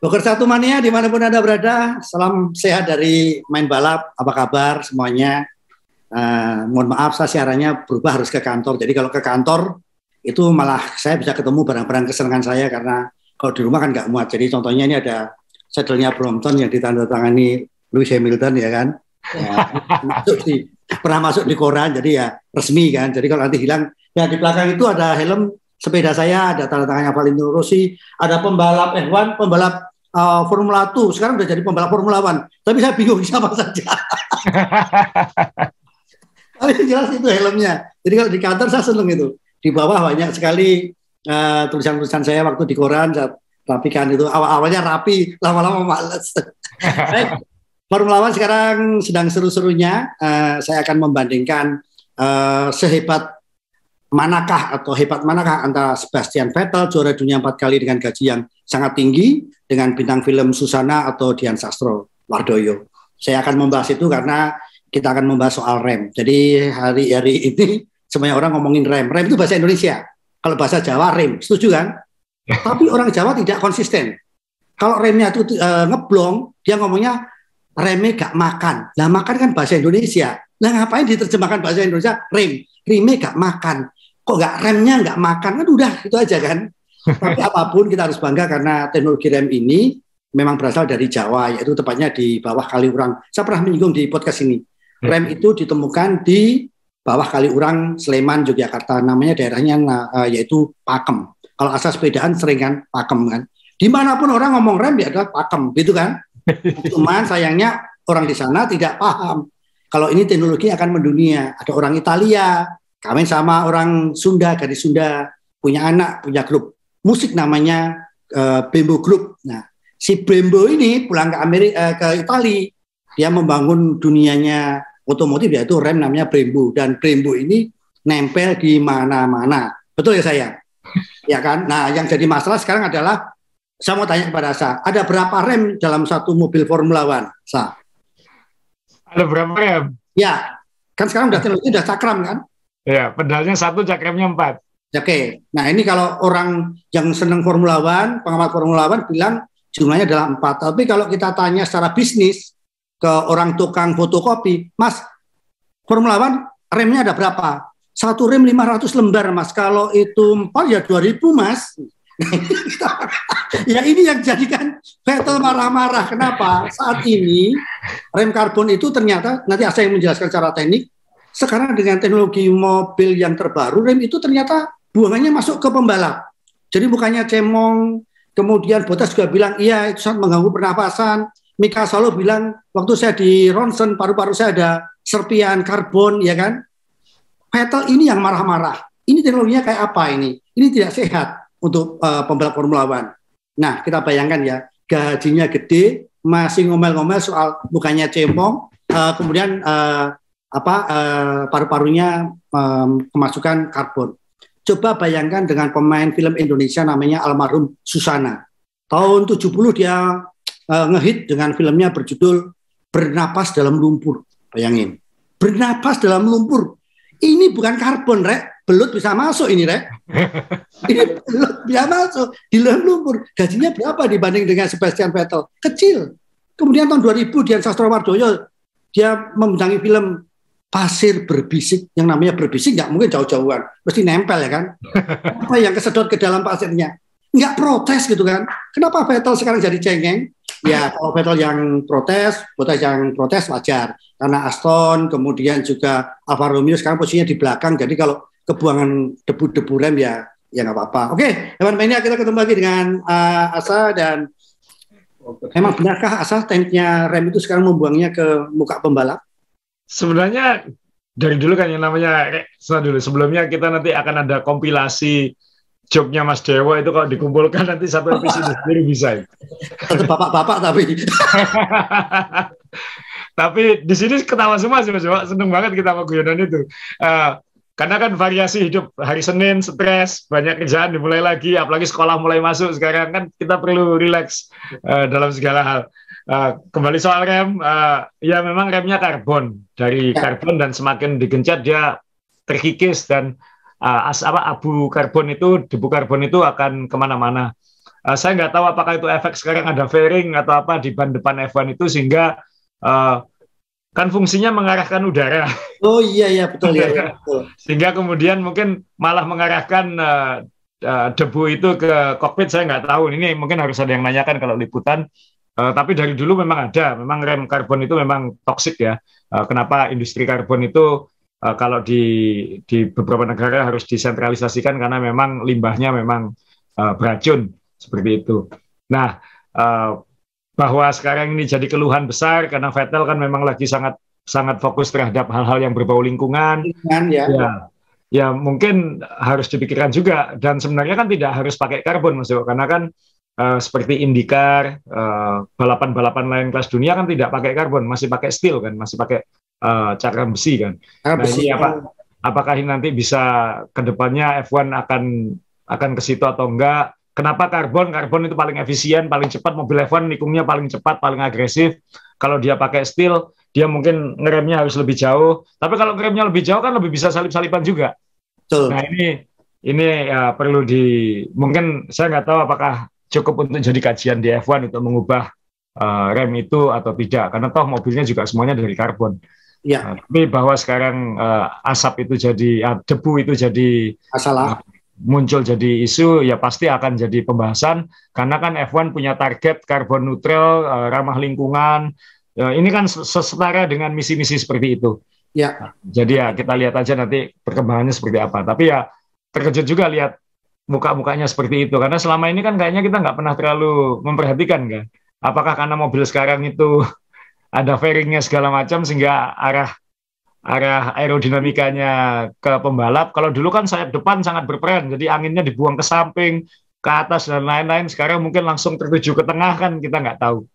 Boker Satu Mania dimanapun Anda berada, salam sehat dari main balap, apa kabar semuanya? Mohon maaf, saya siarannya berubah harus ke kantor. Jadi kalau ke kantor, itu malah saya bisa ketemu barang-barang kesenangan saya, karena kalau di rumah kan nggak muat. Jadi contohnya ini ada sadelnya Brompton yang ditandatangani Lewis Hamilton, ya kan? Ya, pernah masuk di koran, jadi ya resmi kan. Jadi kalau nanti hilang, ya di belakang itu ada helm sepeda saya, ada tanda tangannya Valentino Rossi, ada pembalap F1, pembalap Formula 2, sekarang udah jadi pembalap Formula 1. Tapi saya bingung siapa saja. Tapi jelas itu helmnya. Jadi kalau di kantor saya seneng itu. Di bawah banyak sekali tulisan-tulisan saya waktu di koran, saya rapikan itu. Awal-awalnya rapi, lama-lama males. Formula 1 sekarang sedang seru-serunya. Saya akan membandingkan sehebat manakah atau hebat manakah antara Sebastian Vettel, juara dunia 4 kali dengan gaji yang sangat tinggi, dengan bintang film Susana atau Dian Sastro Wardoyo. Saya akan membahas itu karena kita akan membahas soal rem. Jadi hari ini semuanya orang ngomongin rem. Rem itu bahasa Indonesia. Kalau bahasa Jawa rem, setuju kan? Tapi orang Jawa tidak konsisten. Kalau remnya itu ngeblong, dia ngomongnya remnya gak makan. Nah, makan kan bahasa Indonesia. Nah, ngapain diterjemahkan bahasa Indonesia? Remnya gak makan. Kok nggak remnya nggak makan, kan udah itu aja kan. Tapi apapun kita harus bangga karena teknologi rem ini memang berasal dari Jawa, yaitu tepatnya di bawah Kaliurang. Saya pernah menyinggung di podcast ini. Rem itu ditemukan di bawah Kaliurang, Sleman, Yogyakarta. Namanya daerahnya yaitu Pakem. Kalau asal sepedaan sering kan Pakem kan. Dimanapun orang ngomong rem ya adalah Pakem, gitu kan. Cuman sayangnya orang di sana tidak paham. Kalau ini teknologi akan mendunia. Ada orang Italia, kawin sama orang Sunda, gadis Sunda, punya anak, punya grup musik namanya Brembo Group. Nah, si Brembo ini pulang ke Amerika, ke Italia, dia membangun dunianya otomotif, yaitu rem namanya Brembo, dan Brembo ini nempel di mana-mana. Betul ya saya? Ya kan? Nah, yang jadi masalah sekarang adalah, saya mau tanya kepada Sa, ada berapa rem dalam satu mobil Formula One? Sa? Ada berapa rem? Ya, kan sekarang udah teknologi udah cakram kan? Ya, pedalnya 1, cakramnya 4. Oke, nah ini kalau orang yang senang Formula One, pengamat Formula One bilang jumlahnya adalah 4. Tapi kalau kita tanya secara bisnis ke orang tukang fotokopi, Mas, Formula One remnya ada berapa? Satu rem 500 lembar, Mas. Kalau itu 4 ya 2000, Mas. Ya ini yang jadikan Vettel marah-marah. Kenapa? Saat ini rem karbon itu ternyata, nanti saya yang menjelaskan secara teknik, sekarang dengan teknologi mobil yang terbaru, rem itu ternyata buangannya masuk ke pembalap. Jadi bukannya cemong, kemudian Bottas juga bilang, iya itu sangat mengganggu pernapasan. Mika Salo bilang, waktu saya di ronsen, paru-paru saya ada serpian karbon, ya kan? Vettel ini yang marah-marah. Ini teknologinya kayak apa ini? Ini tidak sehat untuk pembalap Formula One. Nah, kita bayangkan ya, gajinya gede, masih ngomel-ngomel soal bukannya cemong, kemudian paru-parunya kemasukan karbon. Coba bayangkan dengan pemain film Indonesia namanya almarhum Susana. Tahun 70 dia ngehit dengan filmnya berjudul Bernapas Dalam Lumpur. Bayangin, bernapas dalam lumpur. Ini bukan karbon, Rek. Belut bisa masuk ini, Rek. Ini belut bisa masuk di dalam lumpur. Gajinya berapa dibanding dengan Sebastian Vettel? Kecil. Kemudian tahun 2000 Dian Sastro Wardoyo, dia membintangi film Pasir Berbisik, yang namanya berbisik nggak mungkin jauh-jauhan, mesti nempel ya kan. Apa yang kesedot ke dalam pasirnya? Nggak protes gitu kan. Kenapa Vettel sekarang jadi cengeng? Ya kalau Vettel yang protes, Bottas yang protes wajar. Karena Aston, kemudian juga Alfa Romeo sekarang posisinya di belakang, jadi kalau kebuangan debu-debu rem ya nggak apa-apa. Oke, teman mainnya kita ketemu lagi dengan Asa, dan memang benarkah Asa tekniknya rem itu sekarang membuangnya ke muka pembalap? Sebenarnya dari dulu kan yang namanya sebelumnya kita nanti akan ada kompilasi joknya Mas Dewo itu, kalau dikumpulkan nanti satu episode sendiri bisa. Satu bapak-bapak tapi. Tapi di sini ketawa semua sih Mas Dewo, seneng banget kita sama guyonan itu. Karena kan variasi hidup, hari Senin stres, banyak kerjaan dimulai lagi, apalagi sekolah mulai masuk sekarang, kan kita perlu rileks dalam segala hal. Kembali soal rem, ya memang remnya karbon, dari karbon, dan semakin digencet dia terkikis, dan debu karbon itu akan kemana-mana. Saya nggak tahu apakah itu efek sekarang ada fairing atau apa di ban depan F1 itu sehingga kan fungsinya mengarahkan udara. Oh iya iya betul ya, ya betul. Sehingga kemudian mungkin malah mengarahkan debu itu ke kokpit. Saya nggak tahu. Ini mungkin harus ada yang nanyakan kalau liputan. Tapi dari dulu memang ada. Memang rem karbon itu memang toksik ya. Kenapa industri karbon itu kalau di beberapa negara harus disentralisasikan karena memang limbahnya memang beracun seperti itu. Nah, bahwa sekarang ini jadi keluhan besar karena Vettel kan memang lagi sangat sangat fokus terhadap hal-hal yang berbau lingkungan. Ya. Ya mungkin harus dipikirkan juga, dan sebenarnya kan tidak harus pakai karbon Mas Dewo, karena kan seperti IndyCar, balapan-balapan lain kelas dunia kan tidak pakai karbon, masih pakai steel kan, masih pakai cakram besi kan. Nah ini apakah ini nanti bisa kedepannya F1 akan ke situ atau enggak? Kenapa karbon? Karbon itu paling efisien, paling cepat. Mobil F1 nikungnya paling cepat, paling agresif. Kalau dia pakai steel, dia mungkin ngeremnya harus lebih jauh. Tapi kalau ngeremnya lebih jauh kan lebih bisa salip-salipan juga. Betul. Nah ini ya perlu mungkin saya nggak tahu apakah cukup untuk jadi kajian di F1 untuk mengubah rem itu atau tidak. Karena toh mobilnya juga semuanya dari karbon. Ya. Tapi bahwa sekarang asap itu jadi, debu itu jadi masalah. Muncul jadi isu, ya pasti akan jadi pembahasan karena kan F1 punya target karbon neutral, ramah lingkungan. Ini kan setara dengan misi-misi seperti itu. Ya. Jadi ya kita lihat aja nanti perkembangannya seperti apa. Tapi ya terkejut juga lihat muka-mukanya seperti itu karena selama ini kan kayaknya kita nggak pernah terlalu memperhatikan kan. Apakah karena mobil sekarang itu ada fairingnya segala macam sehingga arah aerodinamikanya ke pembalap. Kalau dulu kan sayap depan sangat berperan, jadi anginnya dibuang ke samping, ke atas dan lain-lain. Sekarang mungkin langsung tertuju ke tengah kan kita nggak tahu.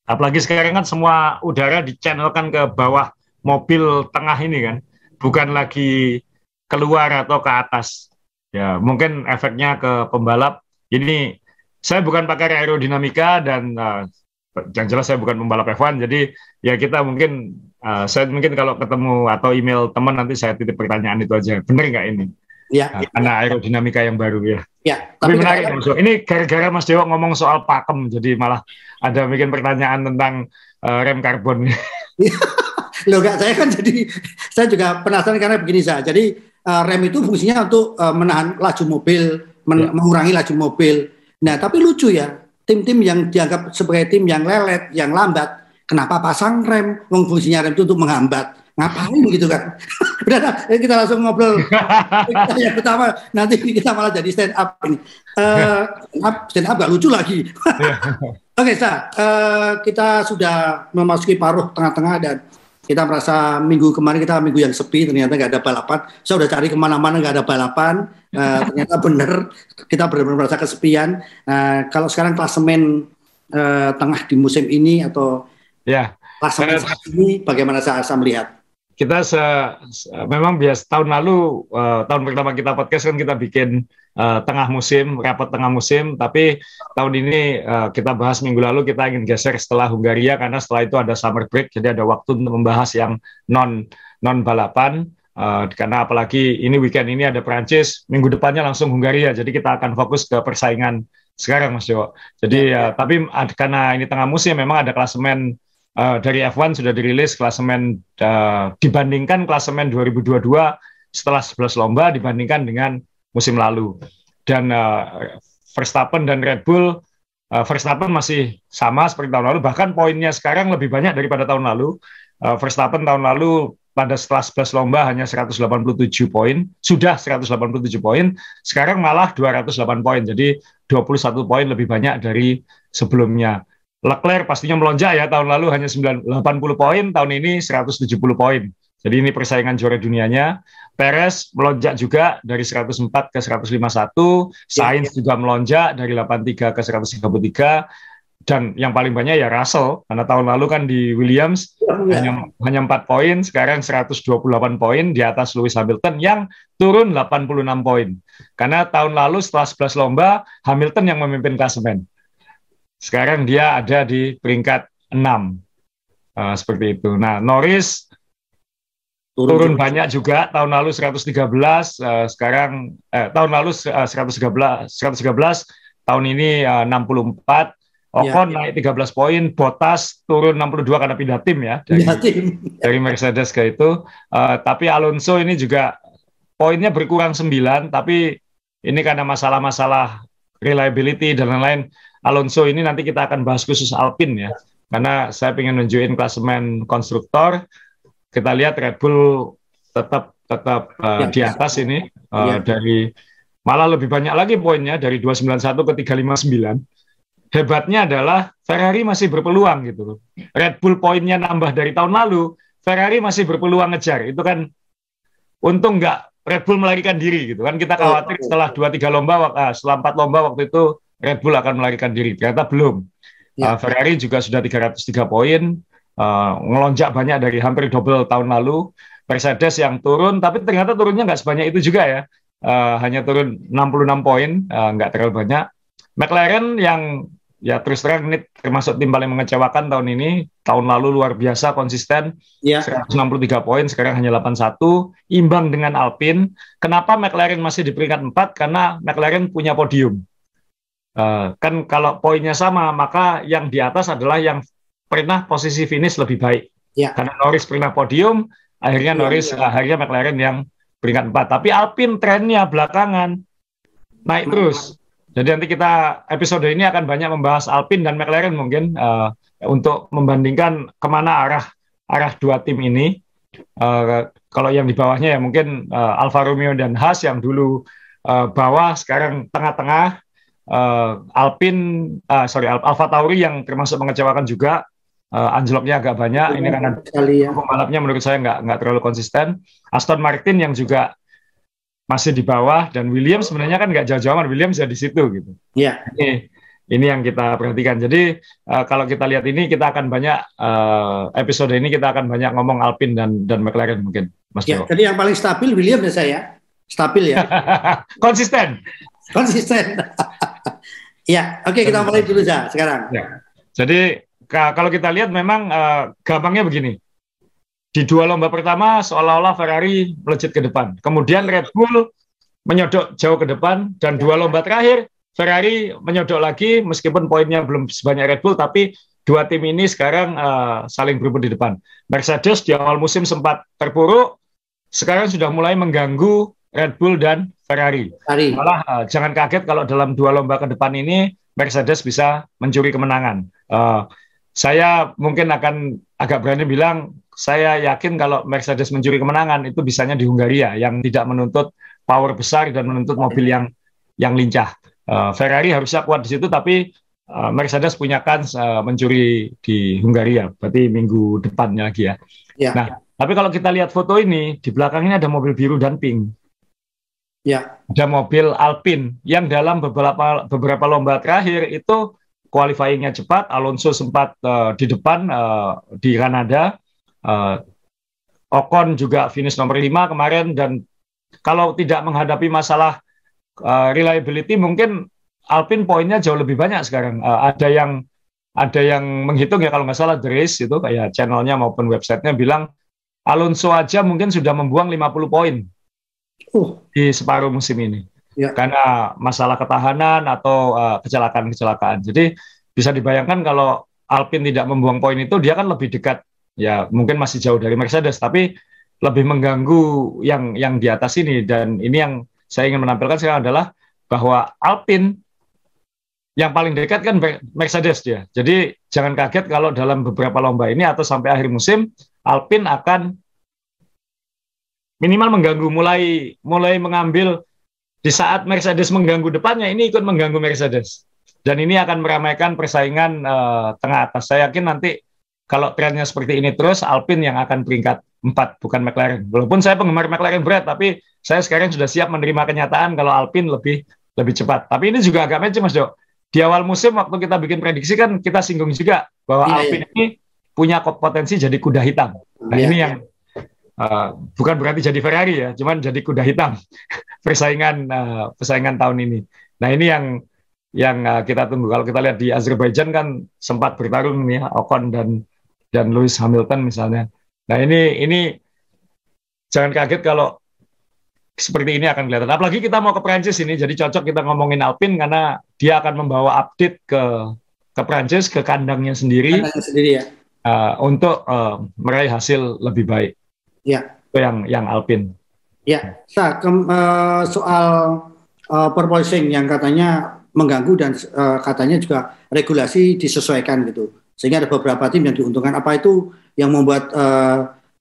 Apalagi sekarang kan semua udara dichannelkan ke bawah mobil tengah ini kan, bukan lagi keluar atau ke atas. Ya mungkin efeknya ke pembalap. Ini saya bukan pakar aerodinamika dan yang jelas saya bukan pembalap F1, jadi ya kita mungkin saya mungkin kalau ketemu atau email teman nanti saya titip pertanyaan itu aja, benar nggak ini? Ya. Karena aerodinamika yang baru ya. Ya. Tapi menarik Mas Dewo. Ini gara-gara Mas Dewo ngomong soal pakem, jadi malah ada bikin pertanyaan tentang rem karbon. Loh enggak, saya juga penasaran karena begini saya. Jadi rem itu fungsinya untuk menahan laju mobil, mengurangi laju mobil. Nah tapi lucu ya, tim-tim yang dianggap sebagai tim yang lelet, yang lambat, kenapa pasang rem? Fungsinya rem itu untuk menghambat. Ngapain gitu kan? Udah, kita langsung ngobrol. Yang pertama, nanti kita malah jadi stand up ini. Stand up gak lucu lagi. Oke, kita sudah memasuki paruh tengah-tengah dan kita merasa minggu kemarin kita minggu yang sepi, ternyata nggak ada balapan. Saya udah cari kemana-mana nggak ada balapan. Ternyata benar kita benar-benar merasa kesepian. Kalau sekarang klasemen tengah di musim ini atau klasemen saat ini, bagaimana saya melihat? Kita memang biasa tahun lalu, tahun pertama kita podcast kan kita bikin tengah musim, rapat tengah musim, tapi tahun ini kita bahas minggu lalu kita ingin geser setelah Hungaria karena setelah itu ada summer break, jadi ada waktu untuk membahas yang non balapan, karena apalagi ini weekend ini ada Prancis, minggu depannya langsung Hungaria, jadi kita akan fokus ke persaingan sekarang Mas Dewo. Jadi tapi karena ini tengah musim memang ada klasemen dari F1 sudah dirilis klasemen dibandingkan klasemen 2022 setelah 11 lomba dibandingkan dengan musim lalu. Dan Verstappen dan Red Bull, Verstappen masih sama seperti tahun lalu, bahkan poinnya sekarang lebih banyak daripada tahun lalu. Verstappen tahun lalu pada setelah 11 lomba hanya 187 poin, sudah 187 poin, sekarang malah 208 poin, jadi 21 poin lebih banyak dari sebelumnya. Leclerc pastinya melonjak ya, tahun lalu hanya 80 poin, tahun ini 170 poin. Jadi ini persaingan juara dunianya. Perez melonjak juga dari 104 ke 151, Sainz juga melonjak dari 83 ke 133, dan yang paling banyak ya Russell, karena tahun lalu kan di Williams hanya 4 poin, sekarang 128 poin di atas Lewis Hamilton yang turun 86 poin. Karena tahun lalu setelah 11 lomba, Hamilton yang memimpin klasemen. Sekarang dia ada di peringkat 6. Seperti itu. Nah, Norris turun banyak juga, tahun lalu 113, sekarang tahun lalu 113, tahun ini 64, Ocon naik 13 poin, Bottas turun 62 karena pindah tim ya dari Mercedes ke itu. Tapi Alonso ini juga poinnya berkurang 9, tapi ini karena masalah-masalah reliability dan lain-lain. Alonso ini nanti kita akan bahas khusus Alpine ya, karena saya ingin nunjukin klasemen konstruktor. Kita lihat Red Bull tetap di atas ini, dari malah lebih banyak lagi poinnya dari 291 ke 359. Hebatnya adalah Ferrari masih berpeluang gitu. Red Bull poinnya nambah dari tahun lalu, Ferrari masih berpeluang ngejar. Itu kan untung nggak Red Bull melarikan diri gitu kan. Kita khawatir setelah 2-3 lomba, setelah 4 lomba waktu itu Red Bull akan melarikan diri. Ternyata belum. Ferrari juga sudah 303 poin, ngelonjak banyak dari hampir double tahun lalu. Mercedes yang turun, tapi ternyata turunnya nggak sebanyak itu juga ya. Hanya turun 66 poin, nggak terlalu banyak. McLaren yang ya terus terang ini termasuk tim paling mengecewakan tahun ini. Tahun lalu luar biasa konsisten, 163 poin, sekarang hanya 81, imbang dengan Alpine. Kenapa McLaren masih di peringkat 4? Karena McLaren punya podium. Kan kalau poinnya sama, maka yang di atas adalah yang pernah posisi finish lebih baik. Karena Norris pernah podium, akhirnya akhirnya McLaren yang peringkat 4. Tapi Alpine trennya belakangan naik terus. Jadi nanti kita episode ini akan banyak membahas Alpine dan McLaren mungkin untuk membandingkan kemana arah dua tim ini. Kalau yang di bawahnya ya mungkin Alfa Romeo dan Haas yang dulu bawah, sekarang tengah-tengah. Alfa Tauri yang termasuk mengecewakan juga, anjloknya agak banyak. Ini karena pembalapnya menurut saya nggak terlalu konsisten. Aston Martin yang juga masih di bawah, dan Williams sebenarnya kan nggak jauh-jauhan, Williams ya di situ gitu. Ini yang kita perhatikan. Jadi kalau kita lihat ini, kita akan banyak episode ini kita akan banyak ngomong Alpine dan McLaren mungkin, Mas Jo. Jadi yang paling stabil Williams ya saya, stabil ya. Konsisten. Ya, oke, kita mulai dulu sekarang. Jadi kalau kita lihat memang gampangnya begini. Di 2 lomba pertama seolah-olah Ferrari melejit ke depan. Kemudian Red Bull menyodok jauh ke depan, dan 2 lomba terakhir Ferrari menyodok lagi meskipun poinnya belum sebanyak Red Bull, tapi 2 tim ini sekarang saling berebut di depan. Mercedes di awal musim sempat terpuruk, sekarang sudah mulai mengganggu Red Bull dan Ferrari. Malah jangan kaget kalau dalam 2 lomba ke depan ini Mercedes bisa mencuri kemenangan. Saya mungkin akan agak berani bilang, saya yakin kalau Mercedes mencuri kemenangan itu bisanya di Hungaria, yang tidak menuntut power besar dan menuntut mobil yang lincah. Ferrari harusnya kuat di situ, tapi Mercedes punya kans mencuri di Hungaria, berarti minggu depannya lagi ya. Nah, tapi kalau kita lihat foto ini, di belakangnya ada mobil biru dan pink. Ada mobil Alpine yang dalam beberapa lomba terakhir itu qualifying-nya cepat. Alonso sempat di depan di Kanada. Ocon juga finish nomor 5 kemarin, dan kalau tidak menghadapi masalah reliability, mungkin Alpine poinnya jauh lebih banyak sekarang. Ada yang menghitung ya, kalau nggak salah The Race itu kayak channelnya maupun websitenya bilang Alonso aja mungkin sudah membuang 50 poin di separuh musim ini karena masalah ketahanan atau kecelakaan-kecelakaan. Jadi bisa dibayangkan kalau Alpine tidak membuang poin itu, dia kan lebih dekat. Ya mungkin masih jauh dari Mercedes, tapi lebih mengganggu yang di atas ini. Dan ini yang saya ingin menampilkan sekarang adalah bahwa Alpine yang paling dekat kan Mercedes dia. Jadi jangan kaget kalau dalam beberapa lomba ini atau sampai akhir musim Alpine akan minimal mengganggu, mulai mengambil di saat Mercedes mengganggu depannya, ini ikut mengganggu Mercedes. Dan ini akan meramaikan persaingan tengah atas. Saya yakin nanti kalau trennya seperti ini terus, Alpine yang akan peringkat 4, bukan McLaren. Walaupun saya penggemar McLaren berat, tapi saya sekarang sudah siap menerima kenyataan kalau Alpine lebih cepat. Tapi ini juga agak match, Mas Jo. Di awal musim waktu kita bikin prediksi kan kita singgung juga bahwa Alpine ini punya potensi jadi kuda hitam. Nah ini yang bukan berarti jadi Ferrari ya, cuman jadi kuda hitam persaingan tahun ini. Nah ini yang kita tunggu. Kalau kita lihat di Azerbaijan kan sempat bertarung nih Ocon dan Lewis Hamilton misalnya. Nah ini jangan kaget kalau seperti ini akan kelihatan. Apalagi kita mau ke Prancis ini, jadi cocok kita ngomongin Alpine karena dia akan membawa update ke Prancis, ke kandangnya sendiri, ya. Untuk meraih hasil lebih baik. Ya. Itu yang Alpine. Ya, soal porpoising yang katanya mengganggu dan katanya juga regulasi disesuaikan gitu, sehingga ada beberapa tim yang diuntungkan. Apa itu yang membuat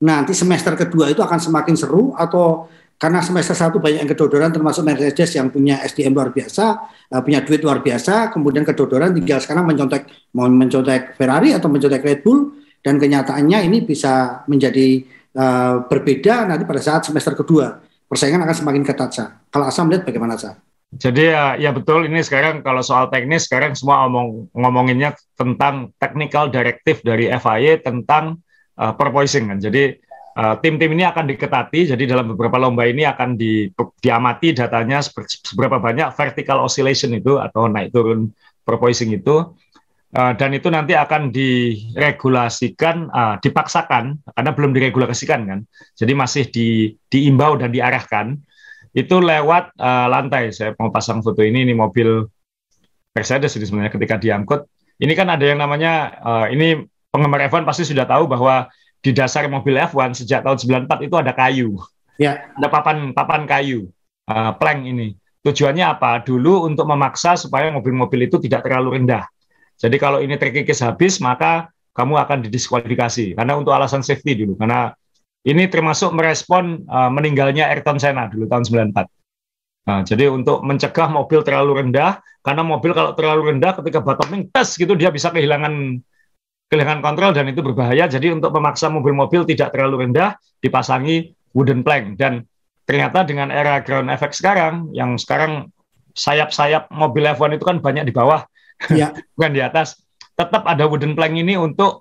nanti semester kedua itu akan semakin seru, atau karena semester 1 banyak yang kedodoran termasuk Mercedes yang punya SDM luar biasa, punya duit luar biasa, kemudian kedodoran tinggal sekarang mencontek Ferrari atau mencontek Red Bull, dan kenyataannya ini bisa menjadi berbeda nanti pada saat semester kedua. Persaingan akan semakin ketat, Sa. Kalau Asa melihat bagaimana, Sa? Jadi ya betul, ini sekarang kalau soal teknis sekarang semua ngomonginnya tentang technical directive dari FIA tentang porpoising kan. Jadi tim-tim ini akan diketati, jadi dalam beberapa lomba ini akan diamati datanya seberapa banyak vertical oscillation itu atau naik turun porpoising itu, dan itu nanti akan diregulasikan, dipaksakan karena belum diregulasikan kan, jadi masih diimbau dan diarahkan itu lewat lantai. Saya mau pasang foto ini mobil Mercedes ini sebenarnya ketika diangkut, ini kan ada yang namanya, ini penggemar F1 pasti sudah tahu bahwa di dasar mobil F1 sejak tahun 94 itu ada kayu. Ya. Ada papan kayu, plank ini. Tujuannya apa? Dulu untuk memaksa supaya mobil-mobil itu tidak terlalu rendah. Jadi kalau ini terkikis habis, maka kamu akan didiskualifikasi. Karena untuk alasan safety dulu. Karena ini termasuk merespon meninggalnya Ayrton Senna dulu tahun 94. Nah, jadi untuk mencegah mobil terlalu rendah, karena mobil kalau terlalu rendah ketika bottoming, gitu dia bisa kehilangan kontrol dan itu berbahaya. Jadi untuk memaksa mobil-mobil tidak terlalu rendah dipasangi wooden plank, dan ternyata dengan era ground effect sekarang, yang sekarang sayap-sayap mobil F1 itu kan banyak di bawah, ya. Bukan di atas, tetap ada wooden plank ini untuk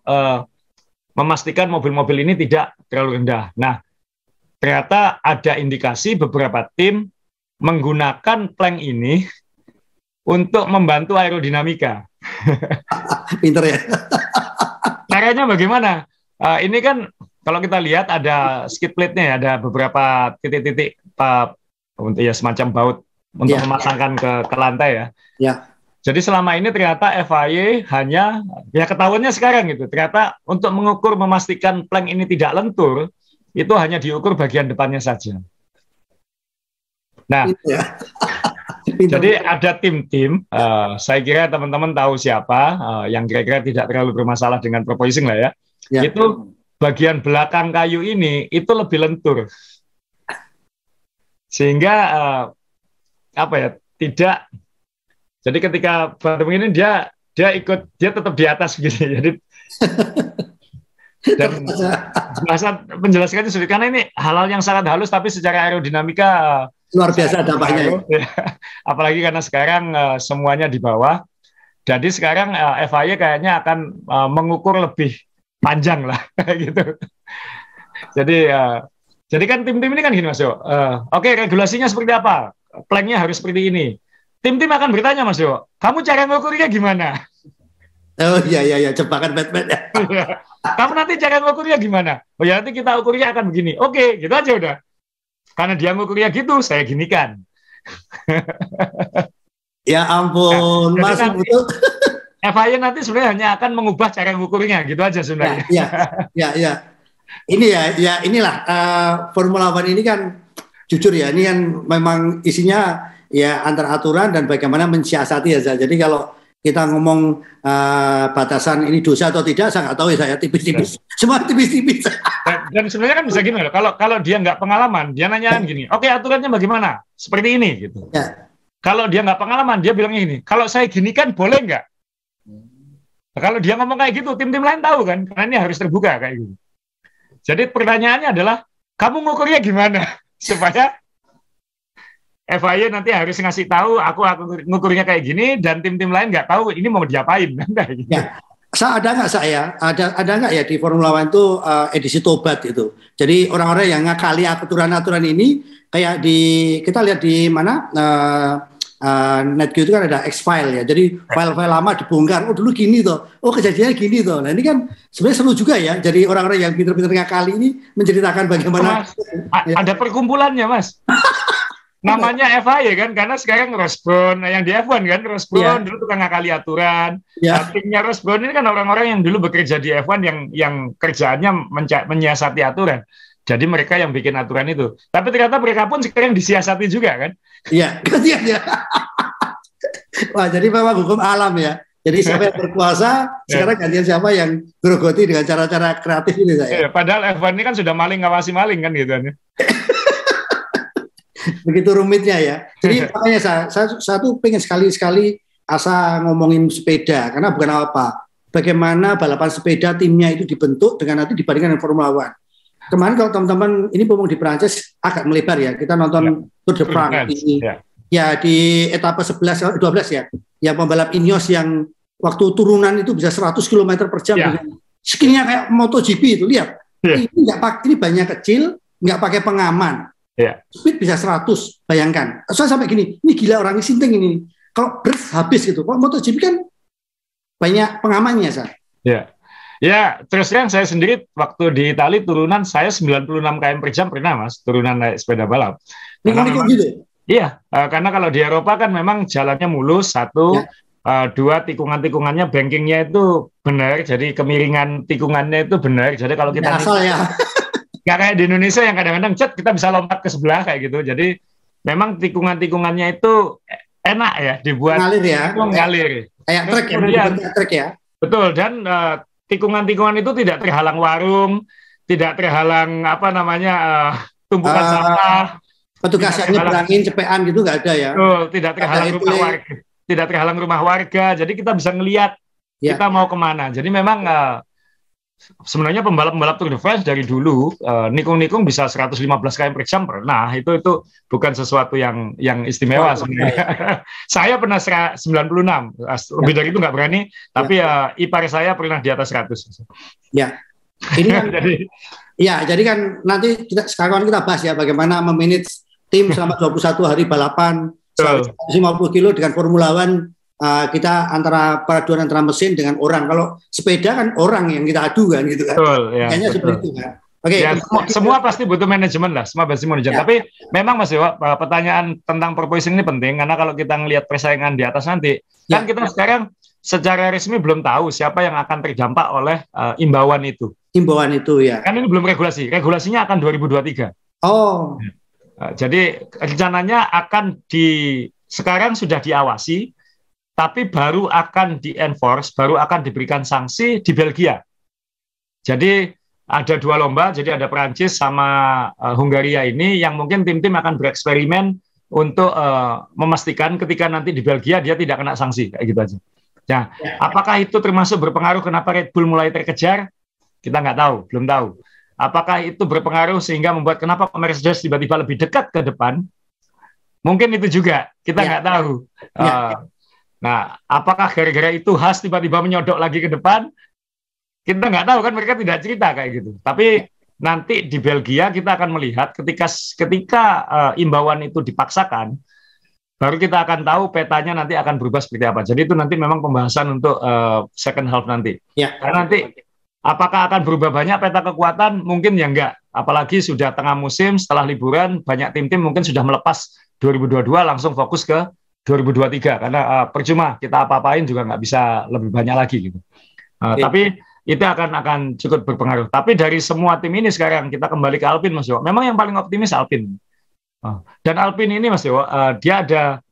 memastikan mobil-mobil ini tidak terlalu rendah. Nah, ternyata ada indikasi beberapa tim menggunakan plank ini untuk membantu aerodinamika. Pinter ya. Caranya bagaimana? Ini kan kalau kita lihat ada skid plate-nya, ada beberapa titik-titik ya semacam baut untuk memasangkan ke lantai ya. Ya. Jadi selama ini ternyata FIA hanya, ya ketahuannya sekarang gitu, ternyata untuk mengukur memastikan plank ini tidak lentur, itu hanya diukur bagian depannya saja. Nah, jadi ada tim-tim, saya kira teman-teman tahu siapa, yang kira-kira tidak terlalu bermasalah dengan porpoising lah ya. Itu bagian belakang kayu ini itu lebih lentur, sehingga apa ya, tidak. Jadi ketika bottom ini dia tetap di atas gitu. Jadi dan menjelaskannya sulit karena ini hal-hal yang sangat halus, tapi secara aerodinamika luar biasa dampaknya. Ya. Apalagi karena sekarang semuanya di bawah. Jadi sekarang FIA kayaknya akan mengukur lebih panjang lah gitu. Jadi kan tim-tim ini kan gini Mas Yo. Oke, regulasinya seperti apa? Planknya harus seperti ini. Tim-tim akan bertanya Mas Yo, kamu cara ngukurnya gimana? Oh iya, jebakan Batman ya. Kamu nanti cara ngukurnya gimana? Oh ya nanti kita ukurnya akan begini. Oke, gitu aja udah. Karena dia ngukurnya gitu, saya ginikan. Ya ampun, nah, Mas betul. FIA nanti sebenarnya hanya akan mengubah cara ngukurnya, gitu aja sebenarnya. Ya. Inilah Formula One ini kan jujur ya, ini kan memang isinya ya antara aturan dan bagaimana mensiasati ya. Jadi kalau kita ngomong batasan ini dosa atau tidak, saya nggak tahu ya, saya tipis-tipis. Semua tipis-tipis. Dan sebenarnya kan bisa gini, kalau dia nggak pengalaman, dia nanyain gini, oke aturannya bagaimana? Seperti ini gitu. Ya. Kalau dia nggak pengalaman, dia bilangnya gini, kalau saya gini kan boleh nggak? Nah, kalau dia ngomong kayak gitu, tim-tim lain tahu kan, karena ini harus terbuka kayak gitu. Jadi pertanyaannya adalah, kamu ngukurnya gimana? Supaya FIA nanti harus ngasih tahu, aku ngukurnya kayak gini, dan tim-tim lain nggak tahu ini mau diapain. Gitu. Ya. Ada nggak ya di Formula One itu edisi tobat itu. Jadi orang-orang yang ngakali aturan-aturan ini kayak kita lihat di mana NetGeo itu kan ada X-file ya. Jadi file-file lama dibongkar. Oh dulu gini toh. Oh kejadiannya gini toh. Nah ini kan sebenarnya seru juga ya. Jadi orang-orang yang pintar-pintar ngakali ini menceritakan bagaimana. Mas, ada perkumpulannya Mas. Namanya FIA kan, karena sekarang Ross Brown yang di F1 kan, Ross Brown dulu tukang ngakali aturan. Timnya Ross Brown ini kan orang-orang yang dulu bekerja di F1 yang kerjaannya menyiasati aturan. Jadi mereka yang bikin aturan itu. Tapi ternyata mereka pun sekarang disiasati juga kan? Iya, gantian ya. Wah, jadi memang hukum alam ya. Jadi siapa yang berkuasa, sekarang gantian siapa yang grogoti dengan cara-cara kreatif ini. Ya, padahal F1 ini kan sudah maling ngawasi maling kan gitu. Begitu rumitnya ya. Jadi makanya saya tuh pengen sekali-sekali asa ngomongin sepeda. Karena bukan apa. Bagaimana balapan sepeda timnya itu dibentuk dengan nanti dibandingkan dengan Formula One. Kemarin kalau teman-teman ini mumpung di Prancis agak melebar ya, kita nonton Tour de France ini ya di etapa 11 12 ya, yang pembalap Ineos yang waktu turunan itu bisa 100 km per jam dengan skillnya kayak MotoGP itu, lihat ini ini banyak kecil, nggak pakai pengaman, speed bisa 100, bayangkan. Saya sampai gini, ini gila orang ini sinting ini, kalau habis gitu. Kalau MotoGP kan banyak pengamannya saya. Ya, terus terang saya sendiri waktu di Itali turunan saya 96 km per jam pernah Mas, turunan naik sepeda balap. Nikung gitu? Iya, karena kalau di Eropa kan memang jalannya mulus, dua tikungan-tikungannya bankingnya itu benar, jadi kemiringan tikungannya itu benar. Jadi kalau kita nggak kayak di Indonesia yang kadang-kadang kita bisa lompat ke sebelah kayak gitu. Jadi memang tikungan-tikungannya itu enak ya dibuat ngalir ya, ngalir. Kayak trek ya. Betul, dan tikungan-tikungan itu tidak terhalang warung, tidak terhalang tumpukan sampah. Petugas yang nyebrangin cepean gitu nggak ada ya. Tidak terhalang rumah warga, tidak terhalang rumah warga. Jadi kita bisa ngelihat kita mau kemana. Jadi memang sebenarnya pembalap-pembalap Tour de France dari dulu nikung-nikung bisa 115 km per jam pernah. Itu bukan sesuatu yang istimewa sebenarnya. Saya pernah 96, lebih dari itu nggak berani. Tapi ipar saya pernah di atas 100. Ya, ini kan jadi kan nanti sekarang kita bahas ya bagaimana memanage tim selama 21 hari balapan 150 kilo dengan Formula One. Kita peraduan antara mesin dengan orang. Kalau sepeda kan orang yang kita adu kan gitu kan. Kayaknya seperti itu kan. Oke. Semua pasti butuh manajemen lah, semua pasti manajemen. Tapi memang Mas Dewa, pertanyaan tentang porpoising ini penting karena kalau kita ngelihat persaingan di atas nanti, kan kita sekarang secara resmi belum tahu siapa yang akan terdampak oleh imbauan itu. Imbauan itu ya. Kan ini belum regulasi. Regulasinya akan 2023. Oh. Jadi rencananya sekarang sudah diawasi. Tapi baru akan di-enforce, baru akan diberikan sanksi di Belgia. Jadi ada 2 lomba, jadi ada Perancis sama Hungaria ini yang mungkin tim-tim akan bereksperimen untuk memastikan ketika nanti di Belgia dia tidak kena sanksi, kayak gitu aja. Nah, apakah itu termasuk berpengaruh kenapa Red Bull mulai terkejar? Kita nggak tahu, belum tahu. Apakah itu berpengaruh sehingga membuat kenapa Mercedes tiba-tiba lebih dekat ke depan? Mungkin itu juga, kita nggak tahu. Nah, apakah gara-gara itu Haas tiba-tiba menyodok lagi ke depan? Kita nggak tahu kan, mereka tidak cerita kayak gitu. Tapi nanti di Belgia kita akan melihat ketika imbauan itu dipaksakan, baru kita akan tahu petanya nanti akan berubah seperti apa. Jadi itu nanti memang pembahasan untuk second half nanti. Karena nanti apakah akan berubah banyak peta kekuatan? Mungkin ya enggak. Apalagi sudah tengah musim, setelah liburan, banyak tim-tim mungkin sudah melepas 2022 langsung fokus ke 2023 karena percuma kita apa-apain juga nggak bisa lebih banyak lagi gitu. Tapi itu akan cukup berpengaruh. Tapi dari semua tim ini sekarang kita kembali ke Alpine Mas Dewa. Memang yang paling optimis Alpine. Dan Alpine ini Mas Dewa, dia ada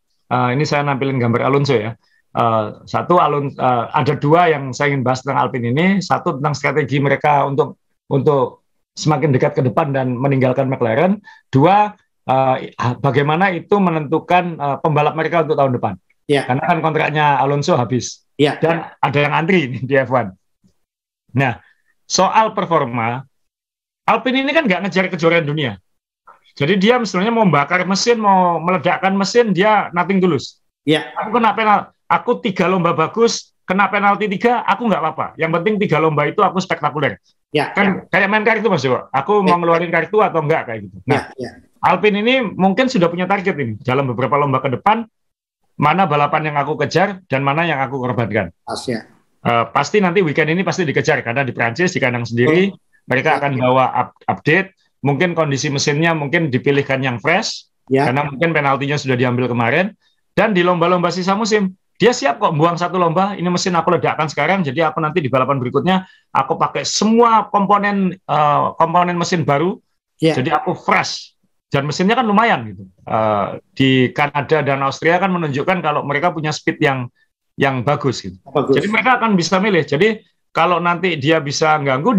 ini saya nampilin gambar Alonso ya. Ada 2 yang saya ingin bahas tentang Alpine ini. Satu tentang strategi mereka untuk semakin dekat ke depan dan meninggalkan McLaren. 2 bagaimana itu menentukan pembalap mereka untuk tahun depan. Karena kan kontraknya Alonso habis. Dan ada yang antri nih di F1. Nah, soal performa, Alpine ini kan nggak ngejar kejuaraan dunia. Jadi dia misalnya mau membakar mesin, mau meledakkan mesin, dia nothing tulus. Aku kena penalti, aku 3 lomba bagus, kena penalti 3, aku nggak apa-apa. Yang penting 3 lomba itu aku spektakuler. Kan kayak main kartu Mas Dewa. Aku mau ngeluarin kartu atau enggak kayak gitu. Nah, Alpine ini mungkin sudah punya target ini dalam beberapa lomba ke depan. mana balapan yang aku kejar dan mana yang aku korbankan. Ya. Pasti nanti weekend ini pasti dikejar karena di Prancis di kandang sendiri mereka akan bawa update. Mungkin kondisi mesinnya mungkin dipilihkan yang fresh karena mungkin penaltinya sudah diambil kemarin. Dan di lomba-lomba sisa musim dia siap kok buang satu lomba. Ini mesin aku ledakkan sekarang, jadi aku nanti di balapan berikutnya aku pakai semua komponen mesin baru. Jadi aku fresh. Dan mesinnya kan lumayan gitu. Di Kanada dan Austria kan menunjukkan kalau mereka punya speed yang bagus gitu. Jadi mereka akan bisa milih. Jadi kalau nanti dia bisa ganggu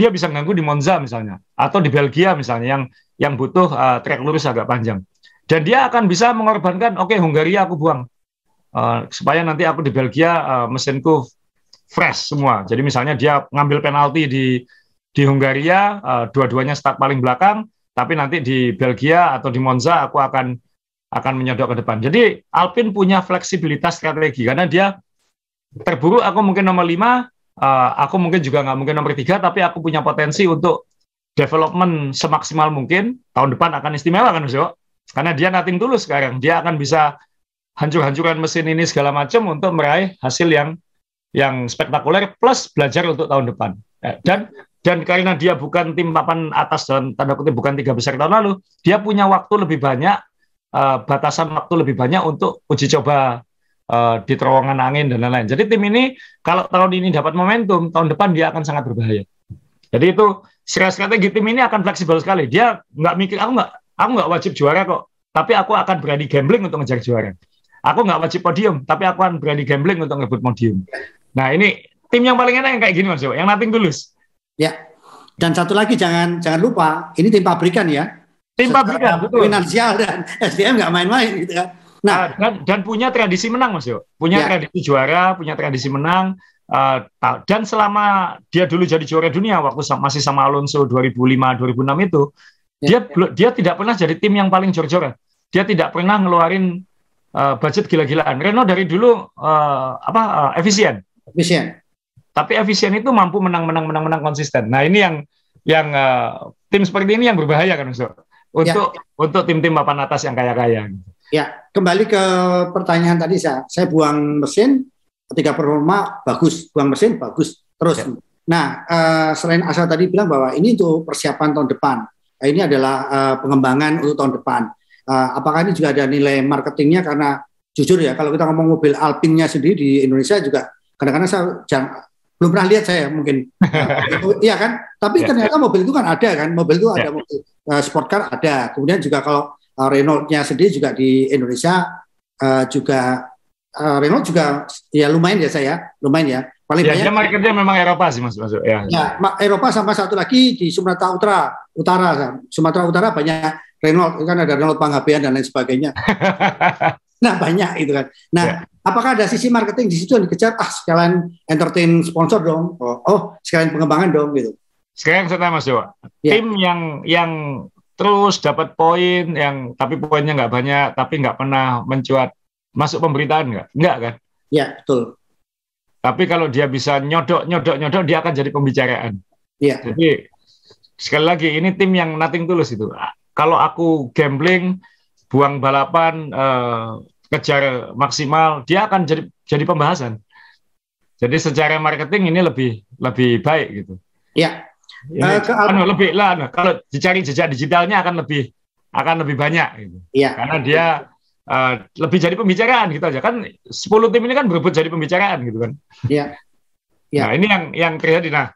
di Monza misalnya, atau di Belgia misalnya yang butuh trek lurus agak panjang. Dan dia akan bisa mengorbankan, oke, Hungaria aku buang supaya nanti aku di Belgia mesinku fresh semua. Jadi misalnya dia ngambil penalti di Hungaria, dua-duanya start paling belakang, tapi nanti di Belgia atau di Monza aku akan menyodok ke depan. Jadi Alpine punya fleksibilitas strategi karena dia terburuk aku mungkin nomor 5, aku mungkin juga nggak mungkin nomor 3, tapi aku punya potensi untuk development semaksimal mungkin. Tahun depan akan istimewa kan, Mas Yo? Karena dia nothing tulus sekarang. Dia akan bisa hancur-hancuran mesin ini segala macam untuk meraih hasil yang spektakuler plus belajar untuk tahun depan. Dan karena dia bukan tim papan atas dalam tanda kutip bukan 3 besar tahun lalu, dia punya waktu lebih banyak, batasan waktu lebih banyak untuk uji coba di terowongan angin dan lain-lain. Jadi tim ini kalau tahun ini dapat momentum, tahun depan dia akan sangat berbahaya. Jadi itu strategi tim ini akan fleksibel sekali. Dia nggak mikir aku nggak wajib juara kok, tapi aku akan berani gambling untuk ngejar juara. Aku nggak wajib podium, tapi aku akan berani gambling untuk ngebut podium. Nah ini tim yang paling enak yang kayak gini Mas Jo, yang nothing tulus. Ya. Dan satu lagi jangan lupa, ini tim pabrikan ya. Tim pabrikan, betul. Finansial dan SDM nggak main-main gitu kan. Nah, dan punya tradisi menang Mas Jo. Punya tradisi juara, punya tradisi menang. Dan selama dia dulu jadi juara dunia waktu masih sama Alonso 2005-2006 itu, dia tidak pernah jadi tim yang paling jor-joran. Dia tidak pernah ngeluarin budget gila-gilaan. Renault dari dulu efisien. Tapi efisien itu mampu menang konsisten. Nah ini yang tim seperti ini yang berbahaya kan Mas. Untuk tim-tim papan atas yang kaya-kaya. Ya, kembali ke pertanyaan tadi saya buang mesin ketika performa bagus, buang mesin bagus terus. Nah, selain Asal tadi bilang bahwa ini untuk persiapan tahun depan. Ini adalah pengembangan untuk tahun depan. Apakah ini juga ada nilai marketingnya? Karena jujur ya, kalau kita ngomong mobil Alpine-nya sendiri di Indonesia juga kadang-kadang saya belum pernah lihat saya mungkin. Iya kan? Tapi ternyata mobil itu kan ada kan, mobil itu ada mobil sport car ada. Kemudian juga kalau Renault-nya sendiri juga di Indonesia juga Renault juga ya lumayan ya paling banyak. Dia marketnya memang Eropa sih Mas. Ya, Eropa sama satu lagi di Sumatera Utara. Sumatera Utara banyak Renault, kan ada Renault Panggabean dan lain sebagainya. Nah banyak itu kan. Nah apakah ada sisi marketing di situ yang dikejar? Sekalian entertain sponsor dong. Sekalian pengembangan dong gitu. Sekarang saya tanya Mas Jawa, tim yang terus dapat poin, tapi poinnya nggak banyak, tapi nggak pernah mencuat masuk pemberitaan nggak kan? Ya betul. Tapi kalau dia bisa nyodok, dia akan jadi pembicaraan. Iya. Jadi sekali lagi ini tim yang nothing tulus itu. Kalau aku gambling, buang balapan, kejar maksimal, dia akan jadi pembahasan. Jadi secara marketing ini lebih baik gitu. Iya. Kalau dicari jejak digitalnya akan lebih banyak gitu. Iya. Karena dia lebih jadi pembicaraan gitu aja kan. 10 tim ini kan berebut jadi pembicaraan gitu kan. Iya. Nah ini yang terjadi. Nah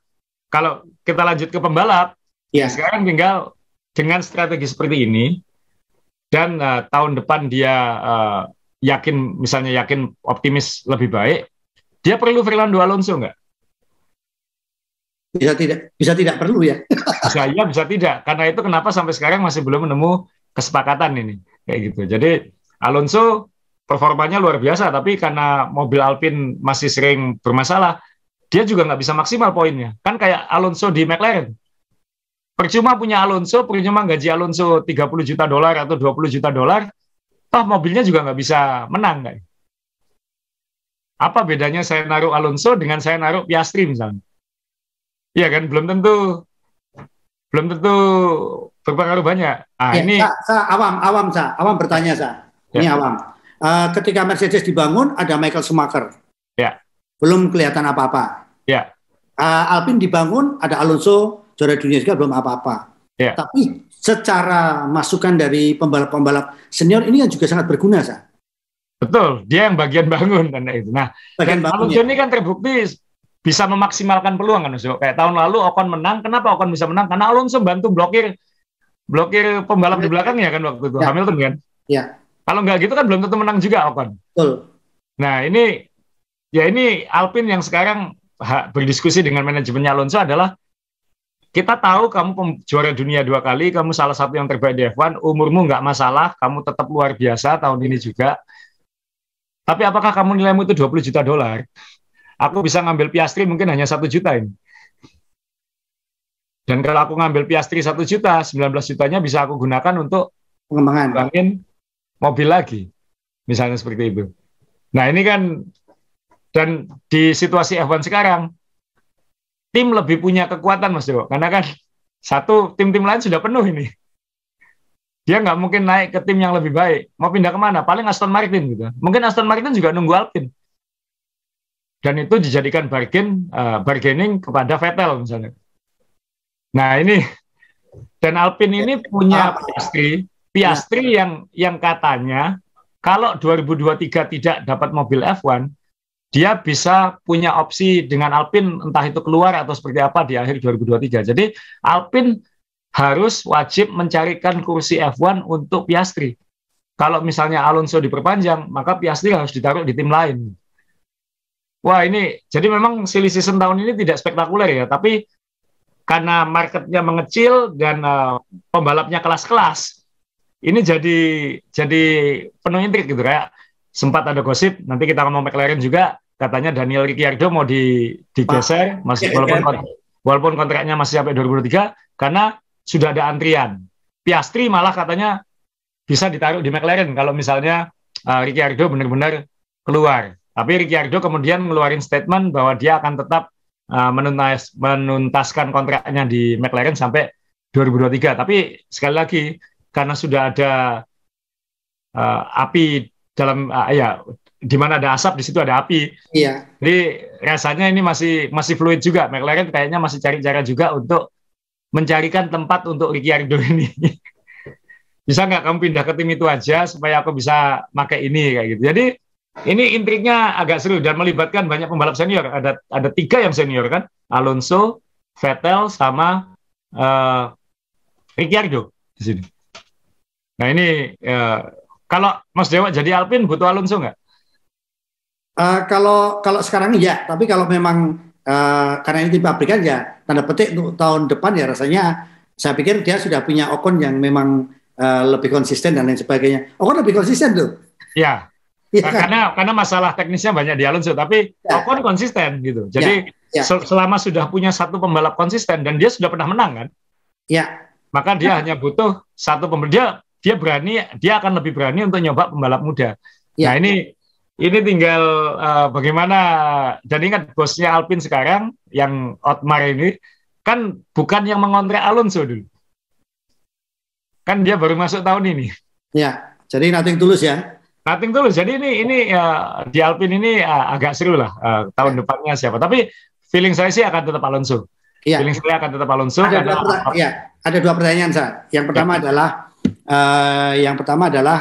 kalau kita lanjut ke pembalap, sekarang tinggal dengan strategi seperti ini dan tahun depan dia yakin optimis lebih baik, dia perlu Fernando Alonso nggak? Bisa tidak perlu ya. Bisa tidak. Karena itu kenapa sampai sekarang masih belum menemu kesepakatan ini kayak gitu. Jadi Alonso performanya luar biasa, tapi karena mobil Alpine masih sering bermasalah, dia juga nggak bisa maksimal poinnya. Kan kayak Alonso di McLaren. Percuma punya Alonso, percuma gaji Alonso $30 juta atau $20 juta, toh mobilnya juga nggak bisa menang. Kan? Apa bedanya saya naruh Alonso dengan saya naruh Piastri misalnya? Iya kan, belum tentu berpengaruh banyak. Ini awam bertanya Ini awam. ketika Mercedes dibangun ada Michael Schumacher. Ya. Belum kelihatan apa-apa. Ya. Alpine dibangun ada Alonso, juara dunia juga belum apa-apa. Ya. Tapi secara masukan dari pembalap-pembalap senior ini kan juga sangat berguna, Sa. Betul, dia yang bagian bangun dan itu. Nah, dan Alonso ini kan terbukti bisa memaksimalkan peluang kan, Mas. Kayak tahun lalu Ocon menang, kenapa Ocon bisa menang? Karena Alonso bantu blokir pembalap di belakangnya kan waktu itu, Hamilton kan. Ya. Kalau nggak gitu kan belum tentu menang juga Ocon. Betul. Nah, ini Alpine yang sekarang berdiskusi dengan manajemennya Alonso adalah kita tahu kamu juara dunia 2 kali, kamu salah satu yang terbaik di F1, umurmu nggak masalah, kamu tetap luar biasa tahun ini juga. Tapi apakah kamu nilaimu itu $20 juta? Aku bisa ngambil Piastri mungkin hanya 1 juta ini. Dan kalau aku ngambil Piastri 1 juta, 19 jutanya bisa aku gunakan untuk pengembangan mobil lagi. Misalnya seperti itu. Nah ini kan, dan di situasi F1 sekarang, tim lebih punya kekuatan Mas Dewo. Karena kan tim-tim lain sudah penuh ini. Dia nggak mungkin naik ke tim yang lebih baik. Mau pindah kemana? Paling Aston Martin gitu. Mungkin Aston Martin juga nunggu Alpine. Dan itu dijadikan bargaining kepada Vettel misalnya. Nah ini, dan Alpine ini punya Piastri yang katanya kalau 2023 tidak dapat mobil F1, dia bisa punya opsi dengan Alpine entah itu keluar atau seperti apa di akhir 2023. Jadi Alpine harus wajib mencarikan kursi F1 untuk Piastri. Kalau misalnya Alonso diperpanjang, maka Piastri harus ditaruh di tim lain. Wah ini, jadi memang silly season tahun ini tidak spektakuler ya, tapi karena marketnya mengecil dan pembalapnya kelas-kelas, ini jadi penuh intrik gitu. Kayak sempat ada gosip, nanti kita ngomong McLaren juga, katanya Daniel Ricciardo mau digeser, masih walaupun kontraknya masih sampai 2023, karena sudah ada antrian. Piastri malah katanya bisa ditaruh di McLaren kalau misalnya Ricciardo benar-benar keluar. Tapi Ricciardo kemudian ngeluarin statement bahwa dia akan tetap menuntaskan kontraknya di McLaren sampai 2023. Tapi sekali lagi, karena sudah ada api dalam di mana ada asap di situ ada api. Iya. Jadi rasanya ini masih fluid juga. McLaren kayaknya masih cari cara juga untuk mencarikan tempat untuk Ricciardo ini. Bisa nggak kamu pindah ke tim itu aja supaya aku bisa pakai ini kayak gitu. Jadi ini intriknya agak seru dan melibatkan banyak pembalap senior. Ada 3 yang senior kan, Alonso, Vettel sama Ricciardo di sini. Nah ini kalau Mas Dewa jadi Alpine butuh Alonso nggak? Kalau sekarang ya, tapi kalau memang karena ini tim pabrikan ya, tanda petik untuk tahun depan ya rasanya saya pikir dia sudah punya Ocon yang memang lebih konsisten dan lain sebagainya. Ocon lebih konsisten tuh. Ya, karena masalah teknisnya banyak di Alonso, tapi Ocon konsisten gitu. Jadi selama sudah punya satu pembalap konsisten dan dia sudah pernah menang kan? Ya. Maka dia hanya butuh satu pembalap. Dia akan lebih berani untuk nyoba pembalap muda. Ya. Nah ini tinggal bagaimana, dan ingat bosnya Alpine sekarang yang Otmar ini kan bukan yang mengontrak Alonso dulu, kan dia baru masuk tahun ini. Ya, jadi nothing tulus ya. Nothing tulus. Jadi ini di Alpine ini agak seru lah tahun depannya siapa. Tapi feeling saya sih akan tetap Alonso. Ya. Feeling saya akan tetap Alonso. Ada dua pertanyaan saya. Yang pertama adalah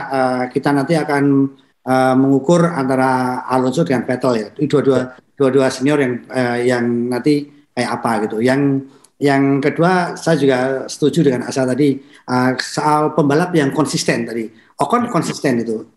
kita nanti akan mengukur antara Alonso dengan Vettel ya. Itu dua senior yang nanti kayak apa gitu. Yang kedua saya juga setuju dengan Asa tadi soal pembalap yang konsisten tadi. Ocon konsisten itu.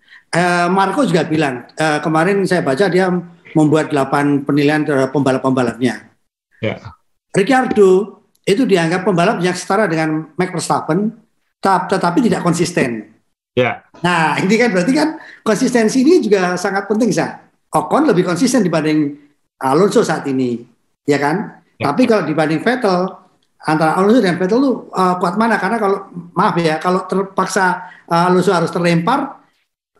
Marco juga bilang kemarin saya baca dia membuat 8 penilaian terhadap pembalap-pembalapnya. Yeah. Ricciardo itu dianggap pembalap yang setara dengan Max Verstappen, tetapi tidak konsisten. Yeah. Nah, ini kan berarti kan konsistensi ini juga sangat penting, Sa. Ocon lebih konsisten dibanding Alonso saat ini, ya kan? Ya. Tapi kalau dibanding Vettel, antara Alonso dan Vettel tuh kuat mana? Karena kalau terpaksa Alonso harus terlempar,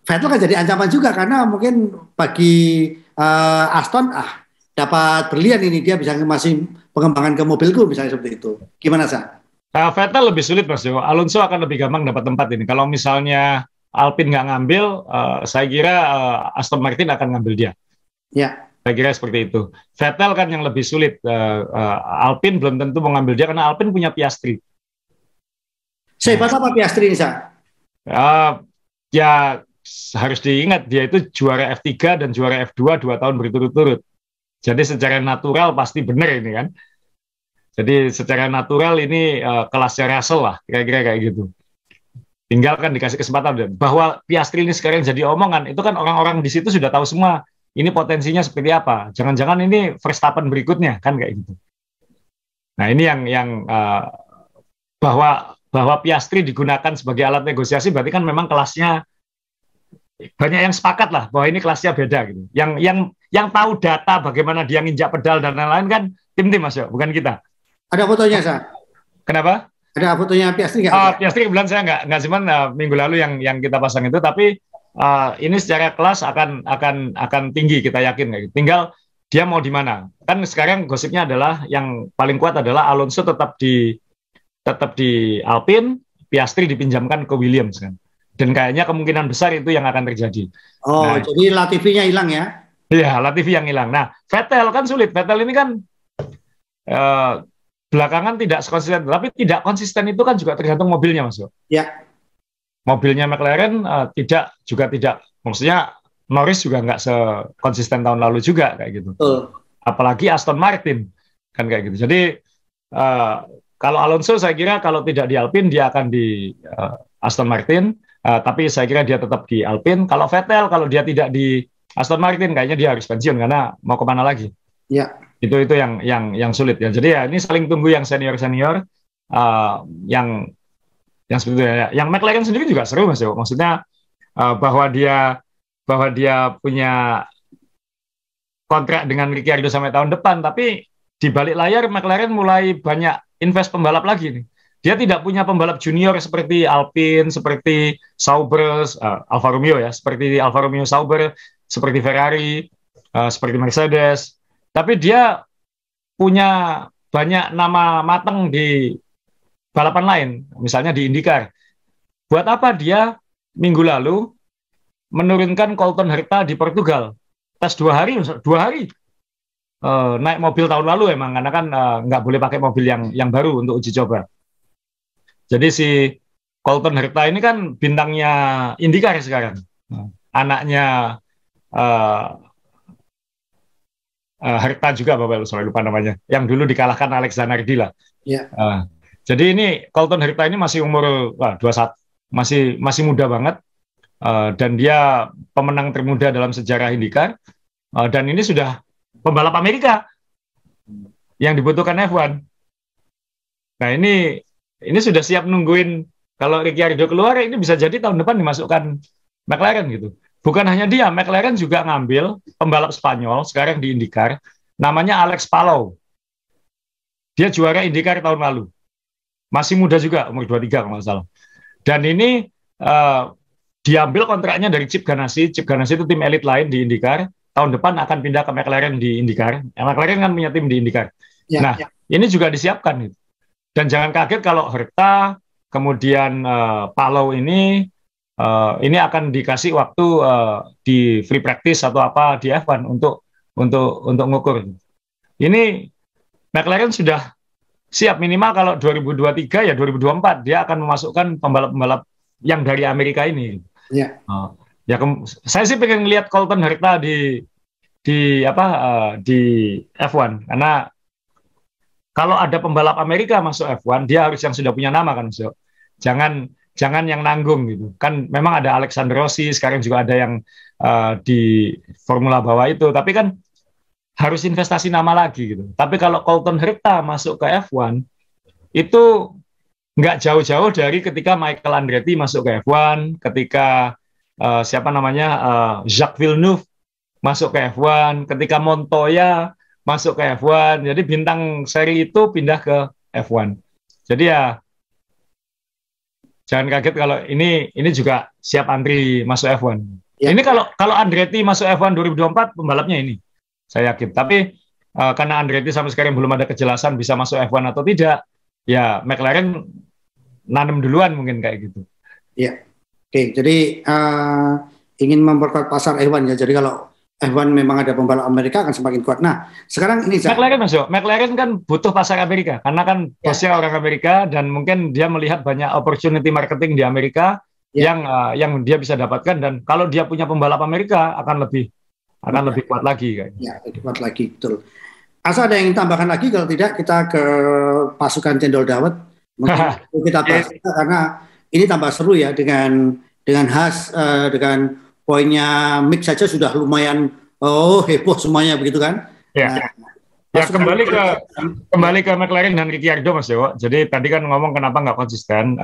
Vettel kan jadi ancaman juga karena mungkin bagi Aston dapat berlian ini, dia bisa masih pengembangan ke mobilku misalnya seperti itu. Gimana, Sa? Vettel lebih sulit Mas Jo. Alonso akan lebih gampang dapat tempat ini. Kalau misalnya Alpine nggak ngambil, saya kira Aston Martin akan ngambil dia. Ya. Saya kira seperti itu. Vettel kan yang lebih sulit. Alpine belum tentu mengambil dia karena Alpine punya Piastri. Sehebat apa Piastri ini, Sa? Ya harus diingat dia itu juara F3 dan juara F2 2 tahun berturut-turut. Jadi secara natural pasti benar ini kan. Jadi secara natural ini kelasnya Russell lah, kira-kira kayak gitu. Tinggal kan dikasih kesempatan. Bahwa Piastri ini sekarang jadi omongan, itu kan orang-orang di situ sudah tahu semua ini potensinya seperti apa. Jangan-jangan ini Verstappen berikutnya, kan kayak gitu. Nah ini yang bahwa Piastri digunakan sebagai alat negosiasi, berarti kan memang kelasnya banyak yang sepakat lah bahwa ini kelasnya beda gitu. Yang tahu data bagaimana dia nginjak pedal dan lain-lain kan tim-tim Mas Yo, bukan kita. Ada fotonya, Sa? Kenapa? Ada fotonya Piastri nggak? Piastri kebetulan saya nggak cuman minggu lalu yang kita pasang itu, tapi ini secara kelas akan tinggi, kita yakin kayak gitu. Tinggal dia mau di mana. Kan sekarang gosipnya adalah yang paling kuat adalah Alonso tetap di Alpine, Piastri dipinjamkan ke Williams kan. Dan kayaknya kemungkinan besar itu yang akan terjadi. Oh, nah, jadi Latifi-nya hilang ya? Iya, Latifi yang hilang. Nah, Vettel kan sulit. Vettel ini kan belakangan tidak konsisten, tapi tidak konsisten itu kan juga tergantung mobilnya, Mas. Ya. Mobilnya McLaren tidak, maksudnya Norris juga nggak sekonsisten tahun lalu juga kayak gitu. Apalagi Aston Martin kan kayak gitu. Jadi kalau Alonso saya kira kalau tidak di Alpine dia akan di Aston Martin, tapi saya kira dia tetap di Alpine. Kalau Vettel kalau dia tidak di Aston Martin kayaknya dia harus pensiun karena mau kemana lagi? Ya. Itu yang sulit ya. Jadi ya ini saling tunggu yang senior yang seperti itu ya. Yang McLaren sendiri juga seru Mas Yo. Maksudnya bahwa dia punya kontrak dengan Ricciardo sampai tahun depan, tapi di balik layar McLaren mulai banyak invest pembalap lagi nih. Dia tidak punya pembalap junior seperti Alpine, seperti Sauber, Alfa Romeo ya, seperti Alfa Romeo Sauber, seperti Ferrari, seperti Mercedes. Tapi dia punya banyak nama matang di balapan lain, misalnya di IndyCar. Buat apa dia minggu lalu menurunkan Colton Herta di Portugal? Tes 2 hari, naik mobil tahun lalu emang, karena kan nggak boleh pakai mobil yang baru untuk uji coba. Jadi si Colton Herta ini kan bintangnya IndyCar sekarang. Anaknya Herta juga, Bapak, saya lupa namanya. Yang dulu dikalahkan Alex Zanardi lah. Ya. Jadi ini Colton Herta ini masih umur 21, masih muda banget. Dan dia pemenang termuda dalam sejarah IndyCar. Dan ini sudah pembalap Amerika yang dibutuhkan F1. Nah ini sudah siap nungguin kalau Ricciardo keluar, ini bisa jadi tahun depan dimasukkan McLaren gitu. Bukan hanya dia, McLaren juga ngambil pembalap Spanyol sekarang di IndyCar, namanya Alex Palou. Dia juara IndyCar tahun lalu. Masih muda juga, umur 23 kalau nggak salah. Dan ini diambil kontraknya dari Chip Ganassi. Chip Ganassi itu tim elit lain di IndyCar. Tahun depan akan pindah ke McLaren di IndyCar. McLaren kan punya tim di IndyCar. Ya, ini juga disiapkan. Dan jangan kaget kalau Herta, kemudian Palou ini akan dikasih waktu di free practice atau apa di F1 untuk ngukur. Ini McLaren sudah siap, minimal kalau 2023 ya 2024 dia akan memasukkan pembalap-pembalap yang dari Amerika ini. Ya. Saya sih pengen lihat Colton Herta di F1 karena kalau ada pembalap Amerika masuk F1 dia harus yang sudah punya nama kan, so. Jangan yang nanggung gitu. Kan memang ada Alexander Rossi, sekarang juga ada yang di Formula bawah itu, tapi kan harus investasi nama lagi gitu. Tapi kalau Colton Herta masuk ke F1 itu nggak jauh-jauh dari ketika Michael Andretti masuk ke F1, ketika Jacques Villeneuve masuk ke F1, ketika Montoya masuk ke F1. Jadi bintang seri itu pindah ke F1. Jadi ya jangan kaget kalau ini juga siap antri masuk F1. Ya. Ini kalau Andretti masuk F1 2024 pembalapnya ini, saya yakin. Tapi karena Andretti sampai sekarang belum ada kejelasan bisa masuk F1 atau tidak, ya McLaren nanam duluan mungkin kayak gitu. Iya. Oke, jadi ingin memperkuat pasar F1 ya. Jadi kalau F1 memang ada pembalap Amerika akan semakin kuat. Nah, sekarang ini McLaren Mas Jo, McLaren kan butuh pasar Amerika karena kan bosnya orang Amerika dan mungkin dia melihat banyak opportunity marketing di Amerika yang dia bisa dapatkan, dan kalau dia punya pembalap Amerika akan lebih kuat lagi kayak. Ya, lebih kuat lagi, betul. Asal ada yang tambahkan lagi, kalau tidak kita ke pasukan cendol dawet. Mungkin kita bahas karena ini tambah seru ya dengan Haas, dengan poinnya Mick saja sudah lumayan heboh semuanya begitu kan? Ya. Ya kembali ke McLaren dan Ricciardo Mas Dewo. Jadi tadi kan ngomong kenapa nggak konsisten.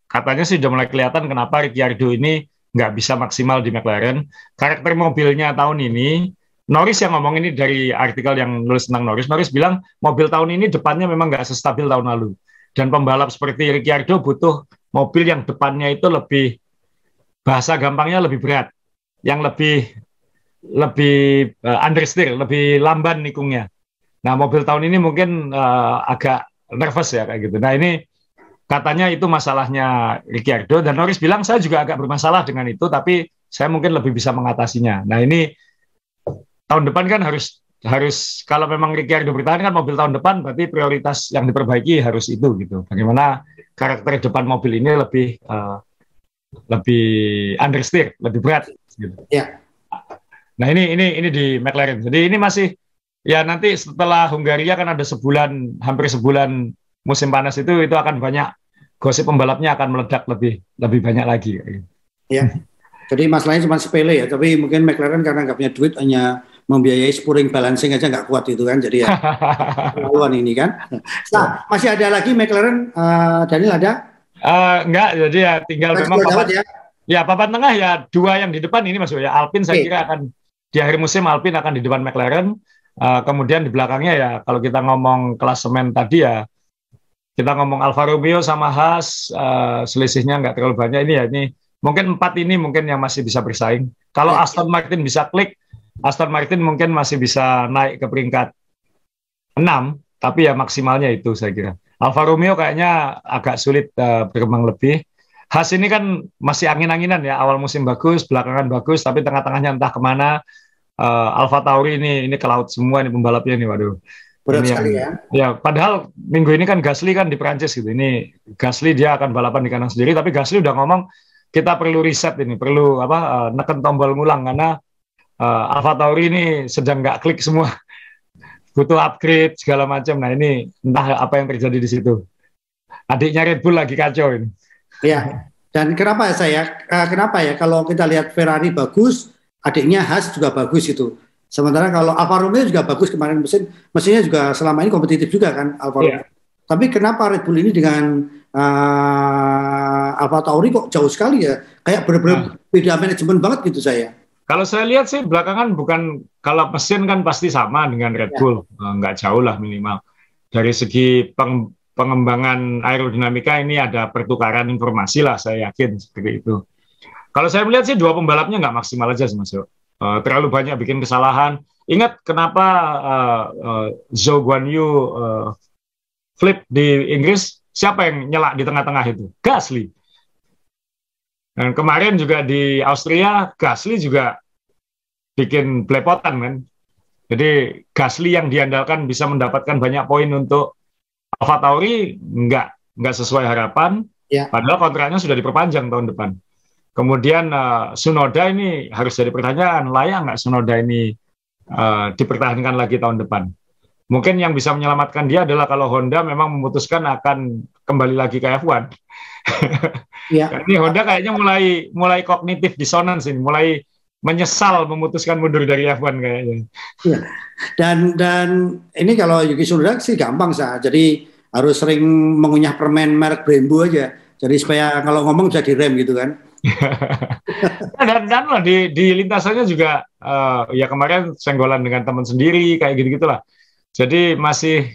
Katanya sih udah mulai kelihatan kenapa Ricciardo ini nggak bisa maksimal di McLaren. Karakter mobilnya tahun ini, Norris yang ngomong ini dari artikel yang nulis tentang Norris. Norris bilang mobil tahun ini depannya memang nggak sestabil tahun lalu. Dan pembalap seperti Ricciardo butuh mobil yang depannya itu lebih, bahasa gampangnya lebih berat, yang lebih understeer, lebih lamban nikungnya. Nah, mobil tahun ini mungkin agak nervous ya kayak gitu. Nah, ini katanya itu masalahnya Ricciardo, dan Norris bilang saya juga agak bermasalah dengan itu, tapi saya mungkin lebih bisa mengatasinya. Nah, ini tahun depan kan harus kalau memang Ricciardo bertahan kan mobil tahun depan, berarti prioritas yang diperbaiki harus itu gitu. Bagaimana karakter depan mobil ini lebih understeer, lebih berat gitu. Ya. Nah, ini di McLaren. Jadi ini masih ya, nanti setelah Hungaria kan ada hampir sebulan musim panas itu akan banyak gosip, pembalapnya akan meledak lebih banyak lagi. Ya. Jadi masalahnya cuma sepele ya, tapi mungkin McLaren karena nggak punya duit, hanya membiayai spring balancing aja nggak kuat itu kan, jadi ya lawan ini kan. Nah, masih ada lagi McLaren, Daniel ada? Enggak, jadi ya tinggal memang papan tengah ya, dua yang di depan ini Mas ya. Alpine saya kira akan di akhir musim Alpine akan di depan McLaren. Kemudian di belakangnya ya, kalau kita ngomong klasemen tadi ya, kita ngomong Alfa Romeo sama Haas, selisihnya nggak terlalu banyak ini ya. Ini mungkin 4 ini mungkin yang masih bisa bersaing. Kalau Aston Martin bisa klik, Aston Martin mungkin masih bisa naik ke peringkat 6, tapi ya maksimalnya itu saya kira. Alfa Romeo kayaknya agak sulit berkembang lebih. Haas ini kan masih angin-anginan ya, awal musim bagus, belakangan bagus, tapi tengah-tengahnya entah kemana. Alfa Tauri ini ke laut semua ini pembalapnya nih, waduh. Berat sekali ya. Ya, padahal minggu ini kan Gasly kan di Prancis gitu. Ini Gasly dia akan balapan di kandang sendiri, tapi Gasly udah ngomong kita perlu riset ini, perlu neken tombol ngulang karena Alfa Tauri ini sedang nggak klik semua, butuh upgrade segala macam. Nah, ini entah apa yang terjadi di situ. Adiknya Red Bull lagi kacau ini. Ya, dan kenapa ya kalau kita lihat Ferrari bagus, adiknya Haas juga bagus itu. Sementara kalau Alfa Romeo juga bagus kemarin, mesinnya juga selama ini kompetitif juga kan Alfa Romeo. Tapi kenapa Red Bull ini dengan Alfa Tauri kok jauh sekali ya? Kayak benar-benar beda manajemen banget gitu saya. Kalau saya lihat sih belakangan bukan, kalau mesin kan pasti sama dengan Red Bull, nggak jauh lah minimal. Dari segi pengembangan aerodinamika ini ada pertukaran informasi lah, saya yakin seperti itu. Kalau saya melihat sih dua pembalapnya nggak maksimal aja sih Mas Yo. Terlalu banyak bikin kesalahan. Ingat kenapa Zhou Guanyu flip di Inggris? Siapa yang nyelak di tengah-tengah itu? Gasly. Dan kemarin juga di Austria, Gasly juga bikin belepotan kan. Jadi Gasly yang diandalkan bisa mendapatkan banyak poin untuk Alfa Tauri nggak sesuai harapan. Padahal kontraknya sudah diperpanjang tahun depan. Kemudian Tsunoda ini harus jadi pertanyaan, layak nggak Tsunoda ini dipertahankan lagi tahun depan? Mungkin yang bisa menyelamatkan dia adalah kalau Honda memang memutuskan akan kembali lagi ke F1. Ini Honda kayaknya mulai kognitif dissonance ini, mulai menyesal memutuskan mundur dari F1 kayaknya. Ya. Dan ini kalau Yuki Tsunoda sih gampang sah. Jadi harus sering mengunyah permen merek Brembo aja. Jadi supaya kalau ngomong bisa direm gitu kan. dan di lintasannya juga ya kemarin senggolan dengan teman sendiri kayak gitu-gitulah. Jadi masih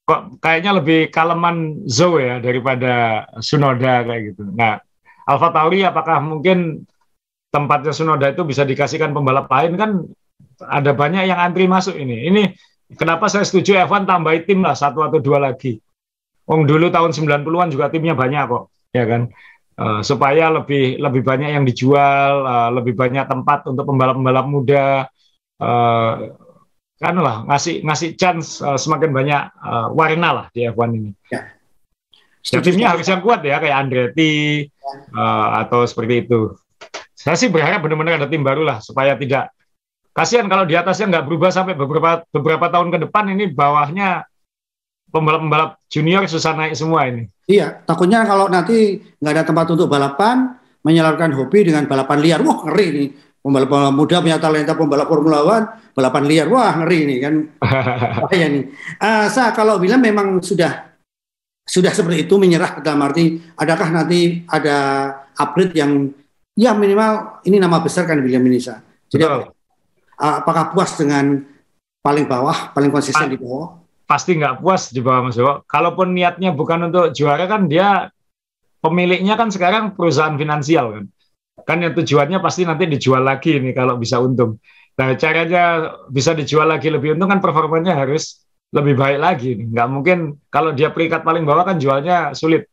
kok kayaknya lebih kaleman Zhou ya daripada Tsunoda kayak gitu. Nah, Alfa Tauri apakah mungkin tempatnya Tsunoda itu bisa dikasihkan pembalap lain, kan ada banyak yang antri masuk ini. Ini kenapa saya setuju F1 tambah tim lah 1 atau 2 lagi. Dulu tahun 90-an juga timnya banyak kok, ya kan. supaya lebih banyak yang dijual, lebih banyak tempat untuk pembalap-pembalap muda, kan lah ngasih chance semakin banyak warna lah di F1 ini. Ya, timnya harus yang kuat ya, kayak Andretti atau seperti itu. Saya sih berharap benar-benar ada tim baru lah, supaya tidak kasihan kalau di atasnya nggak berubah sampai beberapa tahun ke depan, ini bawahnya pembalap-pembalap junior susah naik semua ini. Iya, takutnya kalau nanti nggak ada tempat untuk balapan, menyalurkan hobi dengan balapan liar, wah ngeri nih. Pembalap muda punya talenta pembalap Formula One, balapan liar, wah ngeri nih kan. Bahaya nih. Kalau William memang sudah seperti itu, menyerah dalam arti, adakah nanti ada upgrade yang ya minimal ini nama besar kan William Inisa. Jadi apakah puas dengan paling bawah, paling konsisten di bawah? Pasti nggak puas di bawah Mas Yowo. Kalaupun niatnya bukan untuk juara kan, dia pemiliknya kan sekarang perusahaan finansial kan. Kan yang tujuannya pasti nanti dijual lagi nih kalau bisa untung. Nah caranya bisa dijual lagi lebih untung kan performanya harus lebih baik lagi nih. Nggak mungkin kalau dia peringkat paling bawah kan jualnya sulit.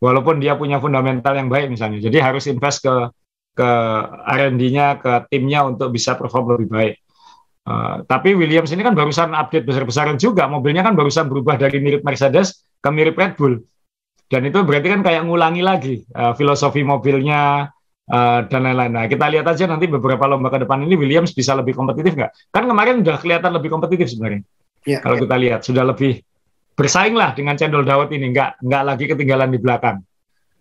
Walaupun dia punya fundamental yang baik misalnya. Jadi harus invest ke R&D-nya, ke timnya untuk bisa perform lebih baik. Tapi Williams ini kan barusan update besar-besaran juga. Mobilnya kan barusan berubah dari mirip Mercedes ke mirip Red Bull. Dan itu berarti kan kayak ngulangi lagi filosofi mobilnya, dan lain-lain. Nah, kita lihat aja nanti beberapa lomba ke depan ini Williams bisa lebih kompetitif nggak? Kan kemarin udah kelihatan lebih kompetitif sebenarnya. Kalau kita lihat sudah lebih bersaing lah dengan cendol dawet ini, nggak lagi ketinggalan di belakang.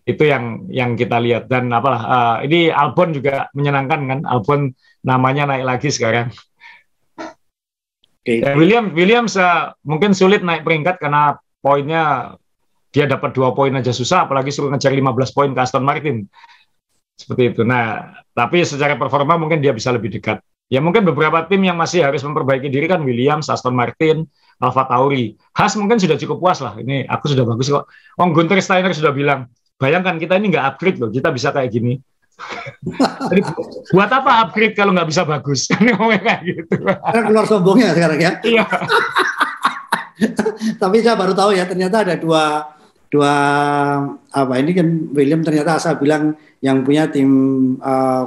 Itu yang kita lihat. Dan apalah, ini Albon juga menyenangkan kan? Albon namanya naik lagi sekarang. Williams mungkin sulit naik peringkat karena poinnya dia dapat 2 poin aja susah, apalagi suruh ngejar 15 poin ke Aston Martin. Seperti itu. Nah, tapi secara performa mungkin dia bisa lebih dekat. Ya mungkin beberapa tim yang masih harus memperbaiki diri kan Williams, Aston Martin, Alfa Tauri. Haas mungkin sudah cukup puas lah. Ini aku sudah bagus kok. Gunther Steiner sudah bilang, bayangkan kita ini nggak upgrade loh, kita bisa kayak gini. Jadi, buat apa upgrade kalau nggak bisa bagus? Ini ngomongnya kayak gitu. Keluar sombongnya sekarang ya. Iya. Tapi saya baru tahu ya ternyata ada dua ini kan William ternyata asal bilang yang punya tim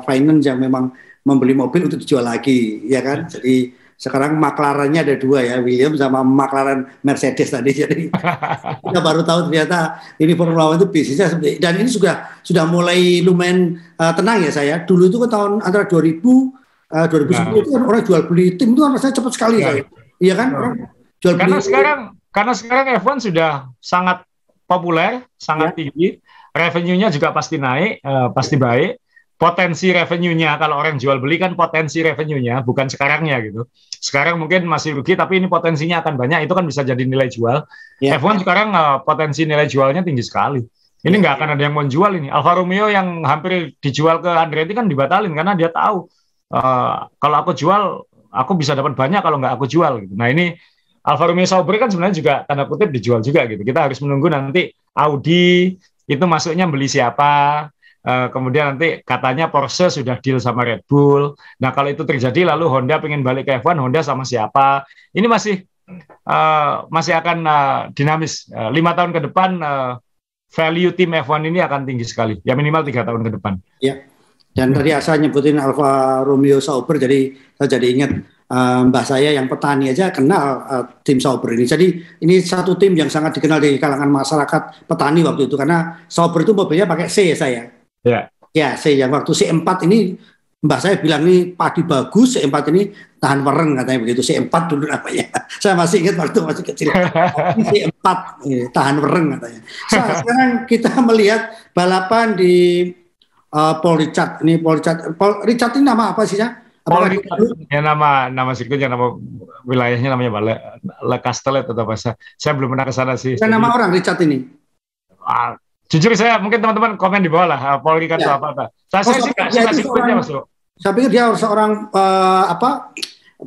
finance yang memang membeli mobil untuk dijual lagi, ya kan? Jadi sekarang McLaren-nya ada 2 ya, William sama McLaren Mercedes tadi. Jadi kita baru tahu ternyata ini Formula One itu bisnisnya seperti, dan ini sudah mulai lumayan tenang ya saya. Dulu itu ke tahun antara 2000 2010 itu kan orang jual beli tim itu kan rasanya cepat sekali ya. Iya kan? Orang jual beli. Karena sekarang F1 sudah sangat populer, sangat tinggi, revenue-nya juga pasti naik, pasti baik. Potensi revenue-nya, kalau orang jual beli kan potensi revenue-nya, bukan sekarangnya gitu. Sekarang mungkin masih rugi, tapi ini potensinya akan banyak, itu kan bisa jadi nilai jual. F1 sekarang potensi nilai jualnya tinggi sekali. Ini nggak akan ada yang mau jual ini. Alfa Romeo yang hampir dijual ke Andretti kan dibatalin, karena dia tahu, kalau aku jual, aku bisa dapat banyak kalau nggak aku jual. Gitu. Nah ini, Alfa Romeo Sauber kan sebenarnya juga tanda kutip dijual juga gitu. Kita harus menunggu nanti Audi itu masuknya beli siapa. Kemudian nanti katanya Porsche sudah deal sama Red Bull. Nah kalau itu terjadi lalu Honda pengen balik ke F1, Honda sama siapa? Ini masih akan dinamis. 5 tahun ke depan value tim F1 ini akan tinggi sekali. Ya minimal 3 tahun ke depan. Ya. Dan tadi Asa nyebutin Alfa Romeo Sauber, jadi saya jadi ingat mbah saya yang petani aja kenal tim Sauber ini. Jadi ini satu tim yang sangat dikenal di kalangan masyarakat petani waktu itu, karena Sauber itu mobilnya pakai C saya. Ya C yang waktu C4 ini mbah saya bilang ini padi bagus, C4 ini tahan wereng katanya begitu. C4 dulu namanya. Saya masih ingat waktu masih kecil. C4 tahan wereng katanya. Sekarang kita melihat balapan di Paul Ricard. Ini Paul Ricard ini nama apa sih ya? Paul Ricard, ya nama sirkuitnya, nama wilayahnya namanya Le Castellet atau apa? Saya belum pernah ke sana sih. Nama orang Ricard ini? Jujur saya mungkin teman-teman komen di bawah lah. Paul Ricard itu apa? Saya sih nggak suka sirkuitnya Mas. Saya pikir dia seorang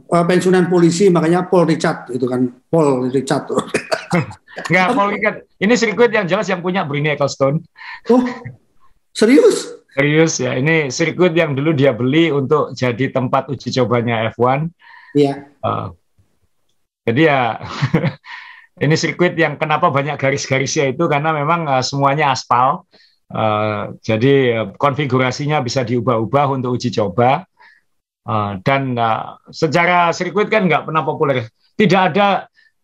pensiunan polisi, makanya Paul Ricard itu kan, Paul Ricard. Nggak, Paul Ricard. Ini sirkuit yang jelas yang punya Bernie Ecclestone. Oh, serius? Serius ya, ini sirkuit yang dulu dia beli untuk jadi tempat uji cobanya F1. Iya. Jadi ya, ini sirkuit yang kenapa banyak garis-garisnya itu karena memang semuanya aspal. Jadi konfigurasinya bisa diubah-ubah untuk uji coba. Dan secara sirkuit kan nggak pernah populer.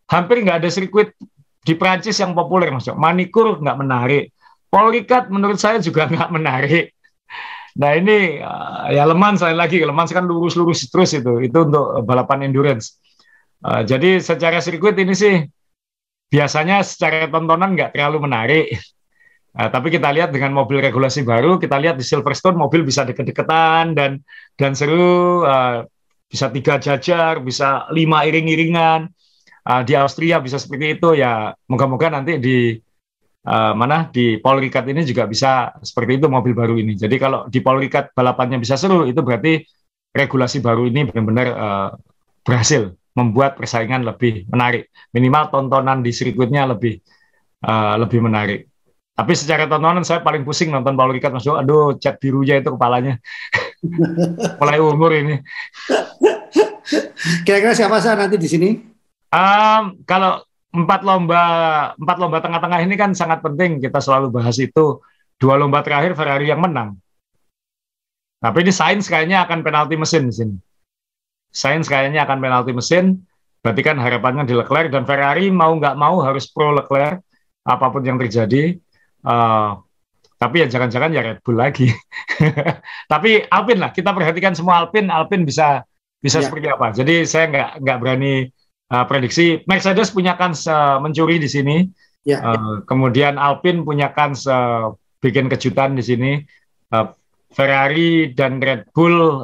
Hampir nggak ada sirkuit di Prancis yang populer, Mas. Manikur nggak menarik. Paul Ricard menurut saya juga nggak menarik. Nah ini ya Le Mans lagi. Le Mans kan lurus-lurus terus itu untuk balapan endurance. Jadi secara sirkuit ini sih biasanya secara tontonan nggak terlalu menarik. Tapi kita lihat dengan mobil regulasi baru, kita lihat di Silverstone mobil bisa deket-deketan dan seru, bisa 3 jajar, bisa 5 iring-iringan. Di Austria bisa seperti itu ya. Moga-moga nanti di Paul Ricard ini juga bisa seperti itu mobil baru ini. Jadi kalau di Paul Ricard balapannya bisa seru, itu berarti regulasi baru ini benar-benar berhasil membuat persaingan lebih menarik. Minimal tontonan di sirkuitnya lebih menarik. Tapi secara tontonan saya paling pusing nonton Paul Ricard, Mas. Aduh, cat birunya itu kepalanya. Mulai umur ini. Kira-kira siapa sih nanti di sini? Kalau 4 lomba tengah-tengah ini kan sangat penting, kita selalu bahas itu. 2 lomba terakhir Ferrari yang menang. Tapi ini Sainz kayaknya akan penalti mesin di sini. Sainz kayaknya akan penalti mesin, berarti kan harapannya di Leclerc, dan Ferrari mau nggak mau harus pro Leclerc apapun yang terjadi. Tapi ya jangan-jangan ya Red Bull lagi. Tapi Alpine lah, kita perhatikan semua Alpine bisa seperti apa. Jadi saya nggak berani prediksi. Mercedes punya kans mencuri di sini. Kemudian Alpine punya kans bikin kejutan di sini. Ferrari dan Red Bull,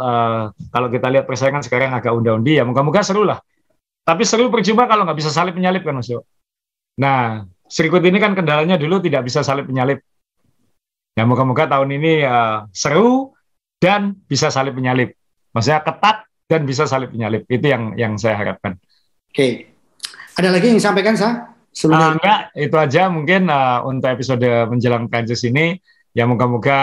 kalau kita lihat persaingan sekarang agak unda-undi ya. Moga-moga seru lah. Tapi seru percuma kalau nggak bisa salip menyalip kan, Mas Yo. Nah, sirkuit ini kan kendalanya dulu tidak bisa salip menyalip. Ya moga-moga tahun ini seru dan bisa salip menyalip. Maksudnya ketat dan bisa salip menyalip. Itu yang saya harapkan. Oke. Ada lagi yang disampaikan, Sa? Enggak, itu aja mungkin untuk episode menjelang Prancis ini. Ya moga-moga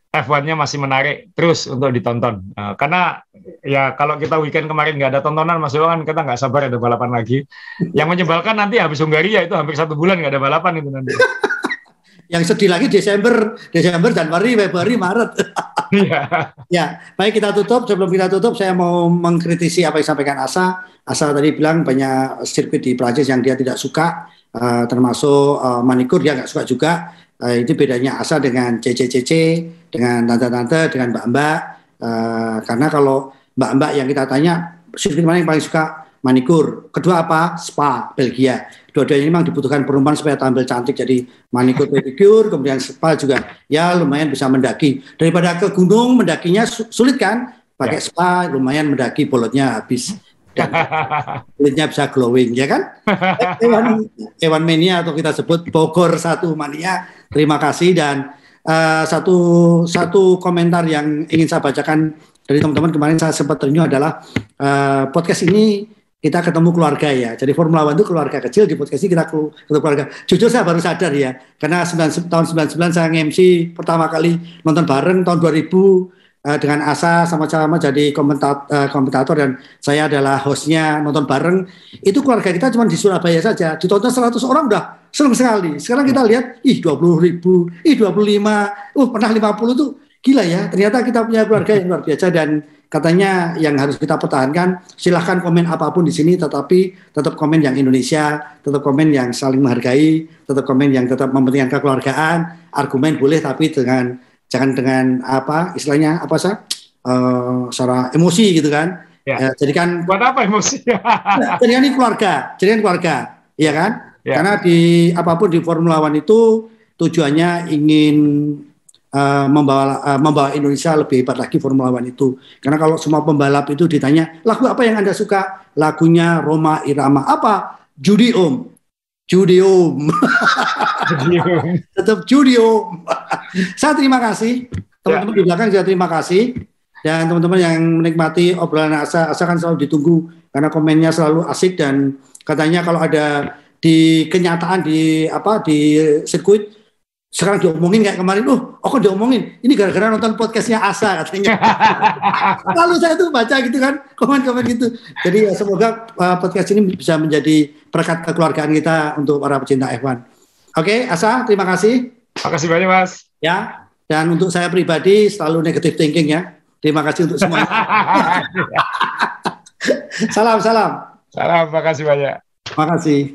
F1-nya masih menarik terus untuk ditonton. Karena ya kalau kita weekend kemarin nggak ada tontonan, Mas Dewa, kan kita nggak sabar ada balapan lagi. Yang menyebalkan nanti habis Hungaria itu hampir 1 bulan nggak ada balapan itu nanti. Yang sedih lagi Desember, Januari, Februari, Maret. Iya. Ya, baik kita tutup. Sebelum kita tutup, saya mau mengkritisi apa yang disampaikan Asa. Asa tadi bilang banyak sirkuit di Prancis yang dia tidak suka, termasuk Manikur dia nggak suka juga. Itu bedanya Asa dengan CCCC, dengan tante-tante, dengan mbak-mbak. Karena kalau mbak-mbak yang kita tanya, sirkuit mana yang paling suka? Manikur. Kedua apa? Spa, Belgia. Dua-duanya memang dibutuhkan perempuan supaya tampil cantik. Jadi manikur, pedicure, kemudian Spa juga ya lumayan bisa mendaki. Daripada ke gunung mendakinya sulit kan? Pakai Spa lumayan mendaki, bolotnya habis. Kulitnya bisa glowing, ya kan? Ewan Mania atau kita sebut Bogor 1 Mania. Terima kasih, dan satu komentar yang ingin saya bacakan dari teman-teman kemarin saya sempat ternyuh adalah podcast ini kita ketemu keluarga ya. Jadi Formula One itu keluarga kecil, di podcast ini kita ketemu keluarga. Jujur saya baru sadar ya, karena tahun 99 saya nge-MC pertama kali nonton bareng tahun 2000 dengan Asa sama-sama jadi komentator dan saya adalah hostnya nonton bareng. Itu keluarga kita cuma di Surabaya saja, ditonton 100 orang udah senang sekali. Sekarang kita lihat, 20.000, 25, pernah 50 tuh gila ya. Ternyata kita punya keluarga yang luar biasa, dan katanya yang harus kita pertahankan. Silahkan komen apapun di sini, tetapi tetap komen yang Indonesia, tetap komen yang saling menghargai, tetap komen yang tetap mementingkan kekeluargaan. Argumen boleh, tapi jangan dengan apa istilahnya apa sih? Secara emosi gitu kan. Ya. Jadikan buat apa emosi? jadikan keluarga, ya kan? Ya. Karena di apapun di Formula One itu tujuannya ingin membawa Indonesia lebih hebat lagi Formula One itu. Karena kalau semua pembalap itu ditanya, lagu apa yang Anda suka? Lagunya Rhoma Irama. Apa? Judi Om. Tetap Judi Om. Saya terima kasih. Teman-teman di belakang juga terima kasih. Dan teman-teman yang menikmati obrolan Asa kan selalu ditunggu. Karena komennya selalu asik, dan katanya kalau ada di kenyataan di sirkuit sekarang diomongin kayak kemarin, kok diomongin? Ini gara-gara nonton podcastnya Asa katanya. Lalu saya tuh baca gitu kan, komen-komen gitu. Jadi ya, semoga podcast ini bisa menjadi berkat kekeluargaan kita untuk para pecinta F1. Oke, Asa, terima kasih. Makasih banyak Mas. Ya, dan untuk saya pribadi selalu negative thinking ya. Terima kasih untuk semuanya. Salam. Salam, makasih banyak. Makasih.